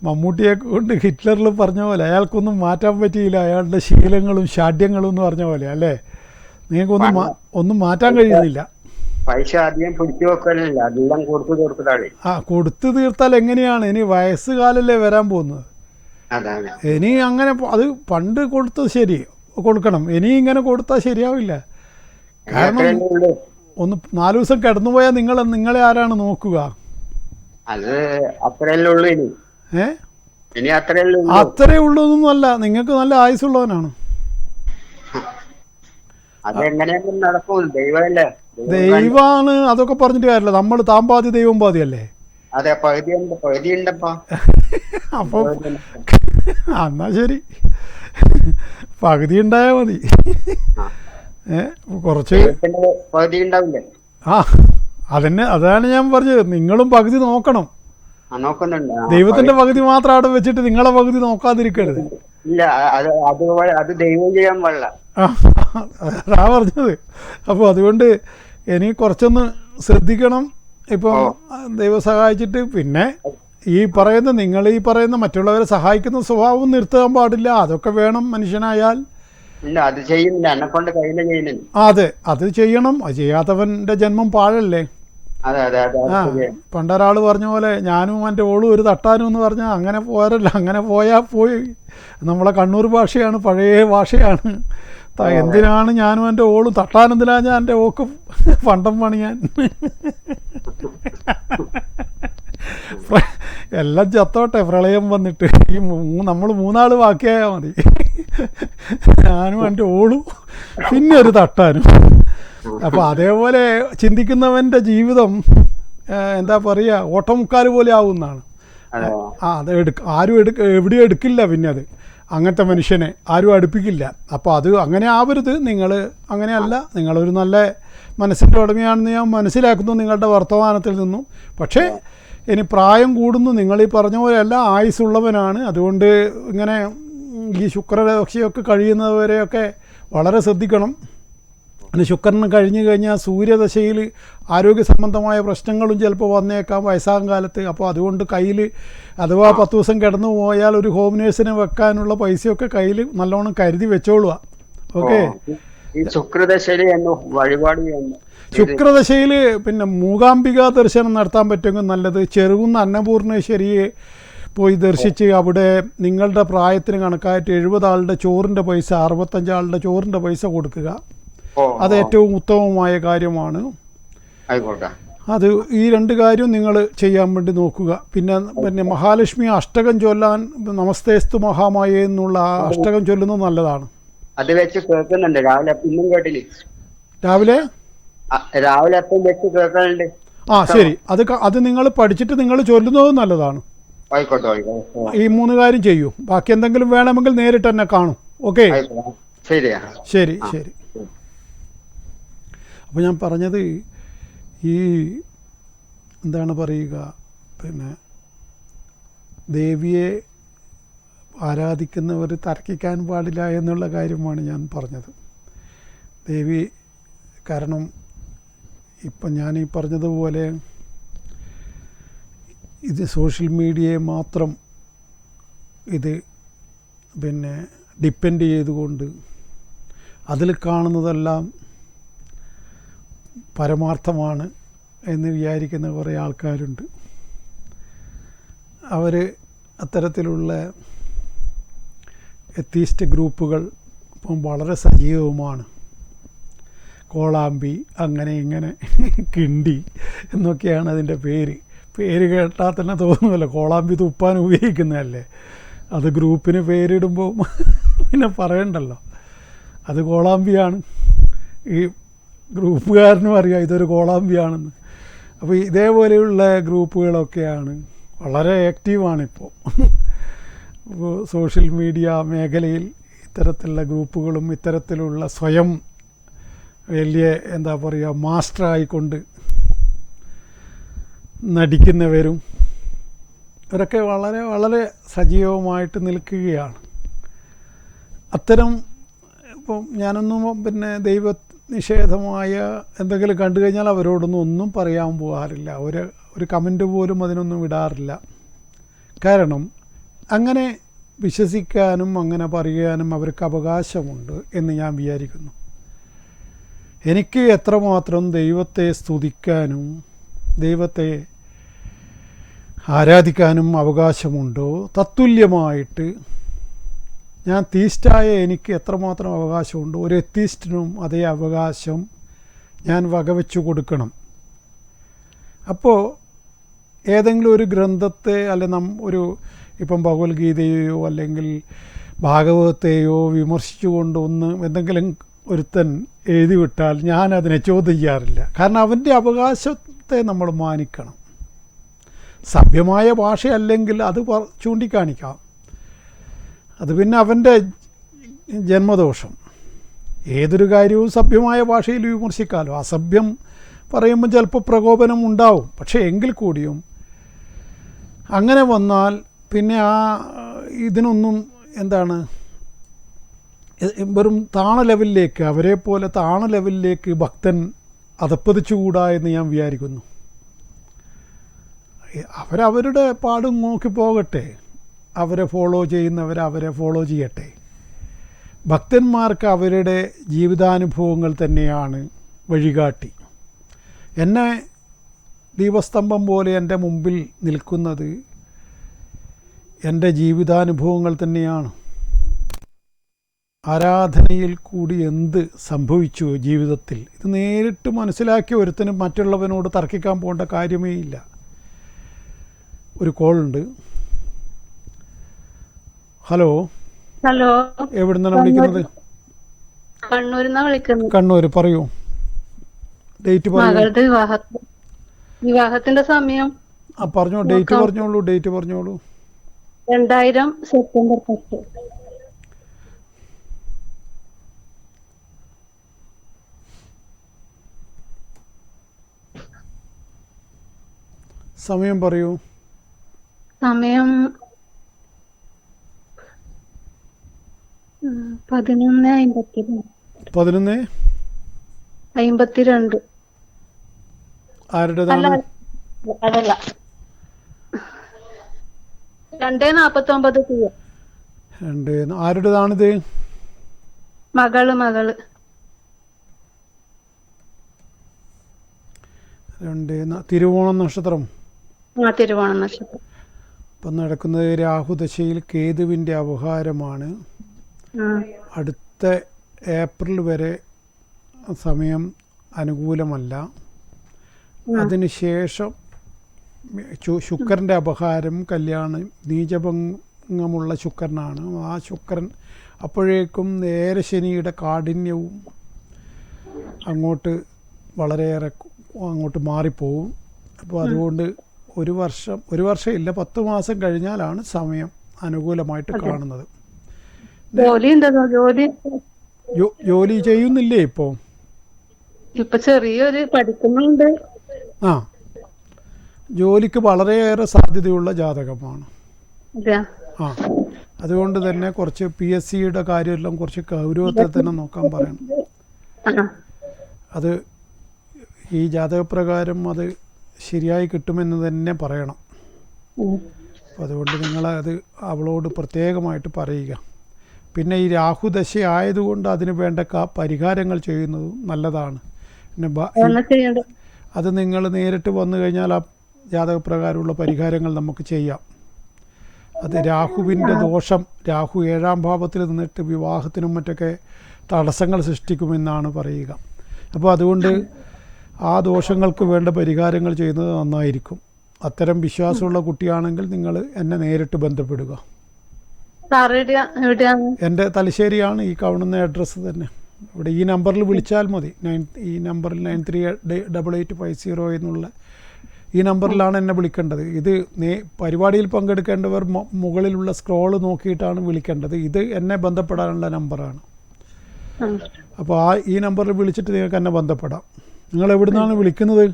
മമ്മൂട്ടിയെ കൊണ്ട് ഹിറ്റ്ലറിൽ പറഞ്ഞ പോലെ അയാൾക്കൊന്നും മാറ്റാൻ പറ്റിയില്ല, അയാളുടെ ശീലങ്ങളും ഷാഢ്യങ്ങളും എന്ന് പറഞ്ഞ പോലെ അല്ലേ? നിങ്ങൾക്കൊന്നും മാറ്റാൻ കഴിയുന്നില്ല. പൈസ അധികം പിടിച്ചു വെക്കാനില്ല, അതെല്ലാം കൊടുത്താണ്. കൊടുത്തു തീർത്താൽ എങ്ങനെയാണ്? ഇനി വയസ്സുകാലല്ലേ വരാൻ പോകുന്നത്. ഇനി അങ്ങനെ അത് പണ്ട് കൊടുത്തത് ശരി കൊടുക്കണം, ഇനി ഇങ്ങനെ കൊടുത്താൽ ശരിയാവില്ല. കാരണം 4 ദിവസം കിടന്നുപോയാൽ നിങ്ങളെ ആരാണ് നോക്കുക? അത് അത്രയല്ലേ ഉള്ളൂ. ഇനി അത്രേ ഉള്ളൂന്നല്ല, നിങ്ങൾക്ക് നല്ല ആയുസുള്ളവനാണ്. അതെങ്ങനെയാണെങ്കിലും നടക്കും. ദൈവമല്ലേ, ദൈവമാണ്. അതൊക്കെ പറഞ്ഞിട്ട് കാര്യമില്ല. നമ്മൾ താൻ പാതി ദൈവം പാതി അല്ലേ? അതെ, പകുതി ഉണ്ടപ്പോ. അപ്പൊ എന്നാ ശരി, പകുതി ഉണ്ടായാ മതി. കുറച്ച് പകുതി ഉണ്ടാവില്ലേ? അതാണ് ഞാൻ പറഞ്ഞത്. നിങ്ങളും പകുതി നോക്കണം. നോക്കുന്നുണ്ട്. ദൈവത്തിന്റെ പകുതി മാത്രം അവിടെ വെച്ചിട്ട് നിങ്ങളെ പകുതി നോക്കാതിരിക്കരുത്. ഇല്ല, അത് ദൈവം ചെയ്യാൻ പാടില്ല. അതാ പറഞ്ഞത്. അപ്പോൾ അതുകൊണ്ട് ഇനി കുറച്ചൊന്ന് ശ്രദ്ധിക്കണം. ഇപ്പം ദൈവം സഹായിച്ചിട്ട് പിന്നെ നിങ്ങൾ ഈ പറയുന്ന മറ്റുള്ളവരെ സഹായിക്കുന്ന സ്വഭാവം നിർത്താൻ പാടില്ല. അതൊക്കെ വേണം മനുഷ്യനായാൽ. അത് ചെയ്യുന്നില്ല, എന്നെ കൊണ്ട് കഴിയില്ല ചെയ്യുന്നില്ല. അതെ, അത് ചെയ്യണം. അത് ചെയ്യാത്തവന്റെ ജന്മം പാഴല്ലേ? അതെ അതെ അതെ ആ ശരിയാണ്. പണ്ടൊരാൾ പറഞ്ഞ പോലെ ഞാനും എൻ്റെ ഓളും ഒരു തട്ടാനും എന്ന് പറഞ്ഞാൽ അങ്ങനെ പോരല്ല, അങ്ങനെ പോയാൽ പോയി. നമ്മളെ കണ്ണൂർ ഭാഷയാണ്, പഴയ ഭാഷയാണ്. എന്തിനാണ് ഞാനും എൻ്റെ ഓളും തട്ടാനെന്തിനാ ഞാൻ എൻ്റെ ഓക്ക് പണ്ടം പണിയാൻ. എല്ലാം ചത്തോട്ടെ പ്രളയം വന്നിട്ട്, ഈ നമ്മൾ മൂന്നാൾ ബാക്കിയായാൽ മതി, ഞാനും എൻ്റെ ഓളും പിന്നെ ഒരു തട്ടാനും. അപ്പോൾ അതേപോലെ ചിന്തിക്കുന്നവൻ്റെ ജീവിതം എന്താ പറയുക, ഓട്ടമുക്കാൽ പോലെ ആവുമെന്നാണ്. അത് ആരും എവിടെയും എടുക്കില്ല. പിന്നെ അത് അങ്ങനത്തെ മനുഷ്യനെ ആരും അടുപ്പിക്കില്ല. അപ്പോൾ അത് അങ്ങനെ ആവരുത്. നിങ്ങൾ അങ്ങനെയല്ല, നിങ്ങളൊരു നല്ല മനസ്സിൻ്റെ ഉടമയാണെന്ന് ഞാൻ മനസ്സിലാക്കുന്നു നിങ്ങളുടെ വർത്തമാനത്തിൽ നിന്നും. പക്ഷേ ഇനി പ്രായം കൂടുന്നു, നിങ്ങളീ പറഞ്ഞ പോലെയല്ല, ആയുസ്സുള്ളവനാണ്. അതുകൊണ്ട് ഇങ്ങനെ ഈ ശുക്രദശയൊക്കെ കഴിയുന്നവരെയൊക്കെ വളരെ ശ്രദ്ധിക്കണം. പിന്നെ ശുക്രന് കഴിഞ്ഞു കഴിഞ്ഞാൽ സൂര്യദശയിൽ ആരോഗ്യ സംബന്ധമായ പ്രശ്നങ്ങളും ചിലപ്പോൾ വന്നേക്കാം വയസ്സാം കാലത്ത്. അപ്പോൾ അതുകൊണ്ട് കയ്യിൽ അഥവാ 10 ദിവസം കിടന്നു പോയാൽ ഒരു ഹോം നേഴ്സിനെ വെക്കാനുള്ള പൈസയൊക്കെ കയ്യിൽ നല്ലോണം കരുതി വെച്ചോളുക. ഓക്കെ. ശുക്രദശയിൽ പിന്നെ മൂകാംബിക ദർശനം നടത്താൻ പറ്റുമെങ്കിൽ നല്ലത്. ചെറുകുന്ന് അന്നപൂർണേശ്വരിയെ പോയി ദർശിച്ച് അവിടെ നിങ്ങളുടെ പ്രായത്തിന് കണക്കായിട്ട് 70 ആളുടെ ചോറിൻ്റെ പൈസ, 65 ആളുടെ ചോറിൻ്റെ പൈസ കൊടുക്കുക. അത് ഏറ്റവും ഉത്തമമായ കാര്യമാണ്. അത് ഈ 2 കാര്യവും നിങ്ങൾ ചെയ്യാൻ വേണ്ടി നോക്കുക. പിന്നെ മഹാലക്ഷ്മി അഷ്ടകം ചൊല്ലാൻ, നമസ്തേസ്തു മഹാമായ എന്നുള്ള അഷ്ടകം ചൊല്ലുന്നത് നല്ലതാണ്. അത് വെച്ച് കേൾക്കുന്നുണ്ട് രാവിലെ, ഇന്നും കേട്ടില്ലേ? രാവിലെ എപ്പം വെച്ച് കേൾക്കുന്നുണ്ട്. ആ ശരി, അത് നിങ്ങൾ പഠിച്ചിട്ട് നിങ്ങൾ ചൊല്ലുന്നതും നല്ലതാണ്. ആയിക്കോട്ടെ. ഈ 3 കാര്യം ചെയ്യൂ. ബാക്കി എന്തെങ്കിലും വേണമെങ്കിൽ നേരിട്ട് തന്നെ കാണും. ഓക്കെ, ശരി ശരി. അപ്പോൾ ഞാൻ പറഞ്ഞത് ഈ എന്താണ് പറയുക, പിന്നെ ദേവിയെ ആരാധിക്കുന്നവർ തർക്കിക്കാൻ പാടില്ല എന്നുള്ള കാര്യമാണ് ഞാൻ പറഞ്ഞത്. ദേവി കാരണം ഇപ്പം ഞാൻ ഈ പറഞ്ഞതുപോലെ ഇത് സോഷ്യൽ മീഡിയയെ മാത്രം ഇത് പിന്നെ ഡിപ്പെൻഡ് ചെയ്തുകൊണ്ട് അതിൽ കാണുന്നതെല്ലാം പരമാർത്ഥമാണ് എന്ന് വിചാരിക്കുന്ന കുറേ ആൾക്കാരുണ്ട്. അവർ അത്തരത്തിലുള്ള എത്തീസ്റ്റ് ഗ്രൂപ്പുകൾ ഇപ്പം വളരെ സജീവമാണ്. കോളാമ്പി, അങ്ങനെ ഇങ്ങനെ, കിണ്ടി എന്നൊക്കെയാണ് അതിൻ്റെ പേര്. പേര് കേട്ടാൽ തന്നെ തോന്നുമല്ലോ കോളാമ്പി തുപ്പാൻ ഉപയോഗിക്കുന്നതല്ലേ. അത് ഗ്രൂപ്പിന് പേരിടുമ്പോൾ പിന്നെ പറയണ്ടല്ലോ, അത് കോളാമ്പിയാണ്. ഈ ഗ്രൂപ്പുകാരനും അറിയാം ഇതൊരു കോളാമ്പിയാണെന്ന്. അപ്പോൾ ഇതേപോലെയുള്ള ഗ്രൂപ്പുകളൊക്കെയാണ് വളരെ ആക്റ്റീവാണിപ്പോൾ. സോഷ്യൽ മീഡിയ മേഖലയിൽ ഇത്തരത്തിലുള്ള ഗ്രൂപ്പുകളും ഇത്തരത്തിലുള്ള സ്വയം വലിയ എന്താ പറയുക മാസ്റ്ററായിക്കൊണ്ട് നടിക്കുന്നവരും ഇവരൊക്കെ വളരെ വളരെ സജീവമായിട്ട് നിൽക്കുകയാണ്. അത്തരം ഇപ്പം ഞാനൊന്നും പിന്നെ ദൈവനിഷേധമായ എന്തെങ്കിലും കണ്ടു കഴിഞ്ഞാൽ അവരോടൊന്നും ഒന്നും പറയാൻ പോകാറില്ല. ഒരു കമൻറ്റ് പോലും അതിനൊന്നും ഇടാറില്ല. കാരണം അങ്ങനെ വിശ്വസിക്കാനും അങ്ങനെ പറയാനും അവർക്ക് അവകാശമുണ്ട് എന്ന് ഞാൻ വിചാരിക്കുന്നു. എനിക്ക് എത്രമാത്രം ദൈവത്തെ സ്തുതിക്കാനും ദൈവത്തെ ആരാധിക്കാനും അവകാശമുണ്ടോ തത്തുല്യമായിട്ട് ഞാൻ തീസ്റ്റായ എനിക്ക് എത്രമാത്രം അവകാശമുണ്ടോ ഒരു എത്തീസ്റ്റിനും അതേ അവകാശം ഞാൻ വകവെച്ചു കൊടുക്കണം. അപ്പോൾ ഏതെങ്കിലും ഒരു ഗ്രന്ഥത്തെ ഒരു ഇപ്പം ഭഗവത്ഗീതയോ അല്ലെങ്കിൽ ഭാഗവതത്തെയോ വിമർശിച്ചുകൊണ്ട് എന്തെങ്കിലും ഒരുത്തൻ എഴുതി വിട്ടാൽ ഞാൻ അതിനെ ചോദ്യം ചെയ്യാറില്ല. കാരണം അവൻ്റെ അവകാശത്തെ നമ്മൾ മാനിക്കണം. സഭ്യമായ ഭാഷയല്ലെങ്കിൽ അത് ചൂണ്ടിക്കാണിക്കാം. അത് പിന്നെ അവൻ്റെ ജന്മദോഷം. ഏതൊരു കാര്യവും സഭ്യമായ ഭാഷയിൽ വിമർശിക്കാമല്ലോ. അസഭ്യം പറയുമ്പോൾ ചിലപ്പോൾ പ്രകോപനം ഉണ്ടാവും. പക്ഷേ എങ്കിൽ കൂടിയും അങ്ങനെ വന്നാൽ പിന്നെ ഇതിനൊന്നും എന്താണ് വെറും താണ ലെവലിലേക്ക് അവരെ പോലെ താണ ലെവലിലേക്ക് ഭക്തൻ അധപ്പതിച്ചുകൂടാ എന്ന് ഞാൻ വിചാരിക്കുന്നു. അവരവരുടെ പാടും നോക്കി പോകട്ടെ, അവരെ ഫോളോ ചെയ്യുന്നവർ അവരെ ഫോളോ ചെയ്യട്ടെ. ഭക്തന്മാർക്ക് അവരുടെ ജീവിതാനുഭവങ്ങൾ തന്നെയാണ് വഴികാട്ടി. എന്നെ ദീപസ്തംഭം പോലെ എൻ്റെ മുമ്പിൽ നിൽക്കുന്നത് എൻ്റെ ജീവിതാനുഭവങ്ങൾ തന്നെയാണ്. ആരാധനയിൽ കൂടി എന്ത് സംഭവിച്ചു ജീവിതത്തിൽ, ഇത് നേരിട്ട് മനസ്സിലാക്കിയ ഒരുത്തനും മറ്റുള്ളവനോട് തർക്കിക്കാൻ പോകേണ്ട കാര്യമേ ഇല്ല. ഒരു കോളുണ്ട്. ഹലോ. ഹലോ, എവിടുന്നാണ് വിളിക്കുന്നത്? കണ്ണൂരിന്നാ വിളിക്കുന്നത്. കണ്ണൂർ. പറയൂ, ഡേറ്റ് പറയൂ. മകളുടെ വിവാഹത്തിന്റെ സമയം പറഞ്ഞോ, ഡേറ്റ് പറഞ്ഞോളൂ. 2000 സെപ്റ്റംബർ 10. സമയം പറയൂ. സമയം 11:52. ആരുടേതാണ്? അതല്ല, 2:49 PM. ആരുടേതാണിത്? മകള്. തിരുവോണം നക്ഷത്രം. തിരുവോണം നക്ഷത്രം. ഇപ്പം നടക്കുന്നത് രാഹുദശയിൽ കേതുവിൻ്റെ അപഹാരമാണ്. അടുത്ത ഏപ്രിൽ വരെ സമയം അനുകൂലമല്ല. അതിനുശേഷം ശുക്രൻ്റെ അപഹാരം, കല്യാണം, നീചഭംഗമുള്ള ശുക്രനാണ്. ആ ശുക്രൻ അപ്പോഴേക്കും നേരെ ശനിയുടെ കാഠിന്യവും അങ്ങോട്ട് വളരെയേറെ അങ്ങോട്ട് മാറിപ്പോവും. അപ്പോൾ അതുകൊണ്ട് ഒരു വർഷം ഇല്ല, 10 മാസം കഴിഞ്ഞാലാണ് സമയം അനുകൂലമായിട്ട് കാണുന്നത്. ജോലി ചെയ്യുന്നില്ലേ ഇപ്പോ? ചെറിയൊരു പഠിക്കുന്നുണ്ട്. ജോലിക്ക് വളരെയേറെ സാധ്യതയുള്ള ജാതകമാണ്. അതുകൊണ്ട് തന്നെ കുറച്ച് PSCയുടെ കാര്യമെല്ലാം കുറച്ച് ഗൗരവത്തിൽ തന്നെ നോക്കാൻ പറയണം. അത് ഈ ജാതകപ്രകാരം അത് ശരിയായി കിട്ടുമെന്ന് തന്നെ പറയണം. അപ്പോൾ അതുകൊണ്ട് നിങ്ങളത് അവളോട് പ്രത്യേകമായിട്ട് പറയുക. പിന്നെ ഈ രാഹുദശ ആയതുകൊണ്ട് അതിന് വേണ്ട പരിഹാരങ്ങൾ ചെയ്യുന്നതും നല്ലതാണ്. പിന്നെ അത് നിങ്ങൾ നേരിട്ട് വന്നു കഴിഞ്ഞാൽ ആ ജാതകപ്രകാരമുള്ള പരിഹാരങ്ങൾ നമുക്ക് ചെയ്യാം. അത് രാഹുവിൻ്റെ ദോഷം, രാഹു 7ാം ഭാവത്തിൽ നിന്നിട്ട് വിവാഹത്തിനും മറ്റൊക്കെ തടസ്സങ്ങൾ സൃഷ്ടിക്കുമെന്നാണ് പറയുക. അപ്പോൾ അതുകൊണ്ട് ആ ദോഷങ്ങൾക്ക് വേണ്ട പരിഹാരങ്ങൾ ചെയ്യുന്നത് നന്നായിരിക്കും. അത്തരം വിശ്വാസമുള്ള കുട്ടിയാണെങ്കിൽ നിങ്ങൾ എന്നെ നേരിട്ട് ബന്ധപ്പെടുക. എൻ്റെ തലശ്ശേരിയാണ്, ഈ കാണുന്ന അഡ്രസ്സ് തന്നെ. ഇവിടെ ഈ നമ്പറിൽ വിളിച്ചാൽ മതി. ഈ നമ്പറിൽ 938850 എന്നുള്ള ഈ നമ്പറിലാണ് എന്നെ വിളിക്കേണ്ടത്. ഇത് പരിപാടിയിൽ പങ്കെടുക്കേണ്ടവർ മുകളിലുള്ള സ്ക്രോൾ നോക്കിയിട്ടാണ് വിളിക്കേണ്ടത്. ഇത് എന്നെ ബന്ധപ്പെടാനുള്ള നമ്പറാണ്. അപ്പോൾ ഈ നമ്പറിൽ വിളിച്ചിട്ട് നിങ്ങൾക്ക് എന്നെ ബന്ധപ്പെടാം. നിങ്ങൾ എവിടുന്നാണ് വിളിക്കുന്നത്?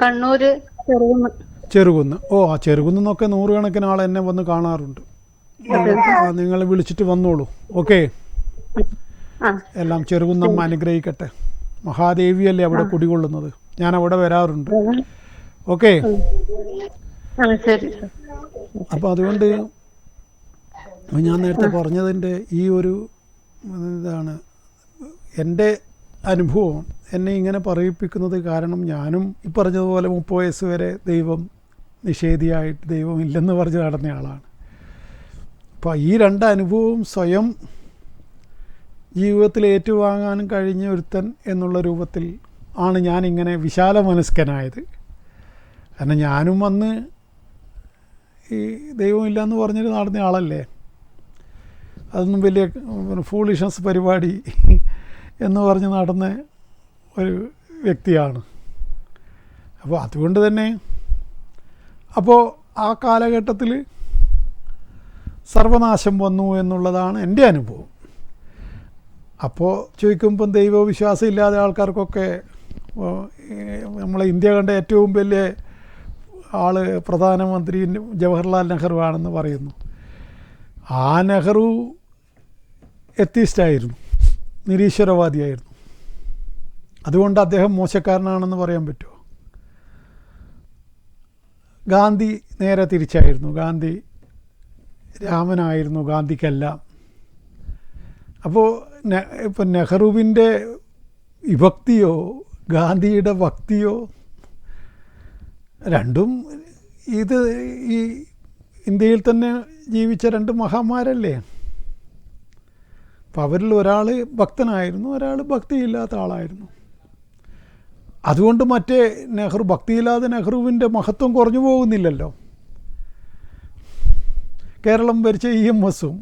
കണ്ണൂർ ചെറുകുന്ന്. ആ ചെറുകുന്നൊക്കെ 100 കണക്കിന് ആൾ എന്നെ വന്ന് കാണാറുണ്ട്. നിങ്ങൾ വിളിച്ചിട്ട് വന്നോളൂ. ഓക്കെ. എല്ലാം ചെറുകുന്നം അനുഗ്രഹിക്കട്ടെ. മഹാദേവിയല്ലേ അവിടെ കുടികൊള്ളുന്നത്. ഞാൻ അവിടെ വരാറുണ്ട്. ഓക്കെ. അപ്പോൾ അതുകൊണ്ട് ഞാൻ നേരത്തെ പറഞ്ഞതിൻ്റെ ഈ ഒരു ഇതാണ് എൻ്റെ അനുഭവം എന്നെ ഇങ്ങനെ പറയിപ്പിക്കുന്നത്. കാരണം ഞാനും ഈ പറഞ്ഞതുപോലെ 30 വയസ്സ് വരെ ദൈവം നിഷേധിയായിട്ട് ദൈവമില്ലെന്ന് പറഞ്ഞ് നടന്നയാളാണ്. അപ്പോൾ ഈ 2 അനുഭവവും സ്വയം ജീവിതത്തിൽ ഏറ്റുവാങ്ങാനും കഴിഞ്ഞ ഒരുത്തൻ എന്നുള്ള രൂപത്തിൽ ആണ് ഞാനിങ്ങനെ വിശാല മനസ്കനായത്. കാരണം ഞാനും അന്ന് ഈ ദൈവമില്ലയെന്ന് പറഞ്ഞിട്ട് നടന്ന ആളല്ലേ. അതൊന്നും വലിയ ഫൂളിഷ്നസ് പരിപാടി എന്ന് പറഞ്ഞ് നടന്ന ഒരു വ്യക്തിയാണ്. അപ്പോൾ അതുകൊണ്ട് തന്നെ അപ്പോൾ ആ കാലഘട്ടത്തിൽ സർവനാശം വന്നു എന്നുള്ളതാണ് എൻ്റെ അനുഭവം. അപ്പോൾ ചോദിക്കുമ്പം ദൈവവിശ്വാസം ഇല്ലാതെ ആൾക്കാർക്കൊക്കെ നമ്മളെ ഇന്ത്യ കണ്ട ഏറ്റവും വലിയ ആൾ പ്രധാനമന്ത്രി ജവഹർലാൽ നെഹ്റു ആണെന്ന് പറയുന്നു. ആ നെഹ്റു എത്തിസ്റ്റായിരുന്നു, നിരീശ്വരവാദിയായിരുന്നു. അതുകൊണ്ട് അദ്ദേഹം മോശക്കാരനാണെന്ന് പറയാൻ പറ്റുമോ? ഗാന്ധി നേരെ തിരിച്ചായിരുന്നു. ഗാന്ധി രാമനായിരുന്നു, ഗാന്ധിക്കെല്ലാം. അപ്പോൾ ഇപ്പം നെഹ്റുവിൻ്റെ വിഭക്തിയോ ഗാന്ധിയുടെ ഭക്തിയോ രണ്ടും ഇത് ഈ ഇന്ത്യയിൽ തന്നെ ജീവിച്ച രണ്ട് മഹാന്മാരല്ലേ. അപ്പം അവരിൽ ഒരാൾ ഭക്തനായിരുന്നു, ഒരാൾ ഭക്തിയില്ലാത്ത ആളായിരുന്നു. അതുകൊണ്ട് മറ്റേ നെഹ്റു, ഭക്തിയില്ലാതെ നെഹ്റുവിൻ്റെ മഹത്വം കുറഞ്ഞു പോകുന്നില്ലല്ലോ. കേരളം ഭരിച്ച EMSഉം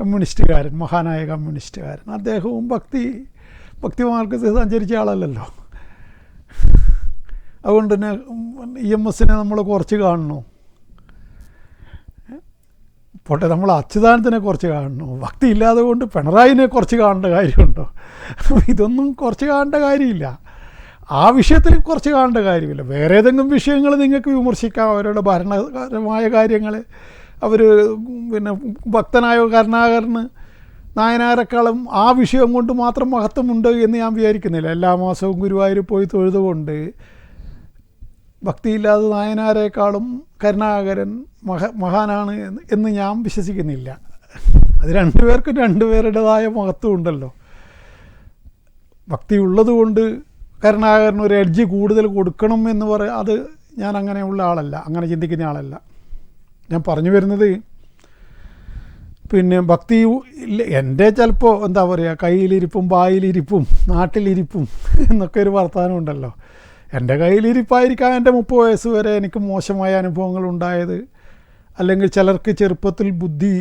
കമ്മ്യൂണിസ്റ്റുകാരൻ, മഹാനായ കമ്മ്യൂണിസ്റ്റുകാരൻ, അദ്ദേഹവും ഭക്തി മാർഗത്തിൽ സഞ്ചരിച്ച ആളല്ലല്ലോ. അതുകൊണ്ട് തന്നെ EMSനെ നമ്മൾ കുറച്ച് കാണണോ? പോട്ടെ, നമ്മൾ അച്യുതാനന്ദനെ കുറച്ച് കാണണോ? ഭക്തി ഇല്ലാതെ കൊണ്ട് പിണറായിനെ കുറച്ച് കാണേണ്ട കാര്യമുണ്ടോ? ഇതൊന്നും കുറച്ച് കാണേണ്ട കാര്യമില്ല. ആ വിഷയത്തിൽ കുറച്ച് കാണേണ്ട കാര്യമില്ല. വേറെ ഏതെങ്കിലും വിഷയങ്ങൾ നിങ്ങൾക്ക് വിമർശിക്കാം, അവരുടെ ഭരണപരമായ കാര്യങ്ങൾ. അവർ പിന്നെ ഭക്തനായ കരുണാകരന് നായനാരെക്കാളും ആ വിഷയം കൊണ്ട് മാത്രം മഹത്വമുണ്ട് എന്ന് ഞാൻ വിചാരിക്കുന്നില്ല. എല്ലാ മാസവും ഗുരുവായൂർ പോയി തൊഴുതുകൊണ്ട് ഭക്തിയില്ലാതെ നായനാരേക്കാളും കരുണാകരൻ മഹാനാണ് എന്ന് ഞാൻ വിശ്വസിക്കുന്നില്ല. അത് രണ്ടുപേർക്കും രണ്ടുപേരുടേതായ മഹത്വം ഉണ്ടല്ലോ. ഭക്തി ഉള്ളതുകൊണ്ട് കരുണാകരന് ഒരു എഡ്ജ് കൂടുതൽ കൊടുക്കണം എന്ന് അത് ഞാൻ അങ്ങനെയുള്ള ആളല്ല, അങ്ങനെ ചിന്തിക്കുന്ന ആളല്ല. ഞാൻ പറഞ്ഞു വരുന്നത്, പിന്നെ ഭക്തി എൻ്റെ ചിലപ്പോൾ എന്താ പറയുക, കയ്യിലിരിപ്പും ബായിലിരിപ്പും നാട്ടിലിരിപ്പും എന്നൊക്കെ ഒരു വർത്തമാനം ഉണ്ടല്ലോ. എൻ്റെ കയ്യിലിരിപ്പായിരിക്കാം എൻ്റെ 30 വയസ്സ് വരെ എനിക്ക് മോശമായ അനുഭവങ്ങൾ ഉണ്ടായത്. അല്ലെങ്കിൽ ചിലർക്ക് ചെറുപ്പത്തിൽ ബുദ്ധി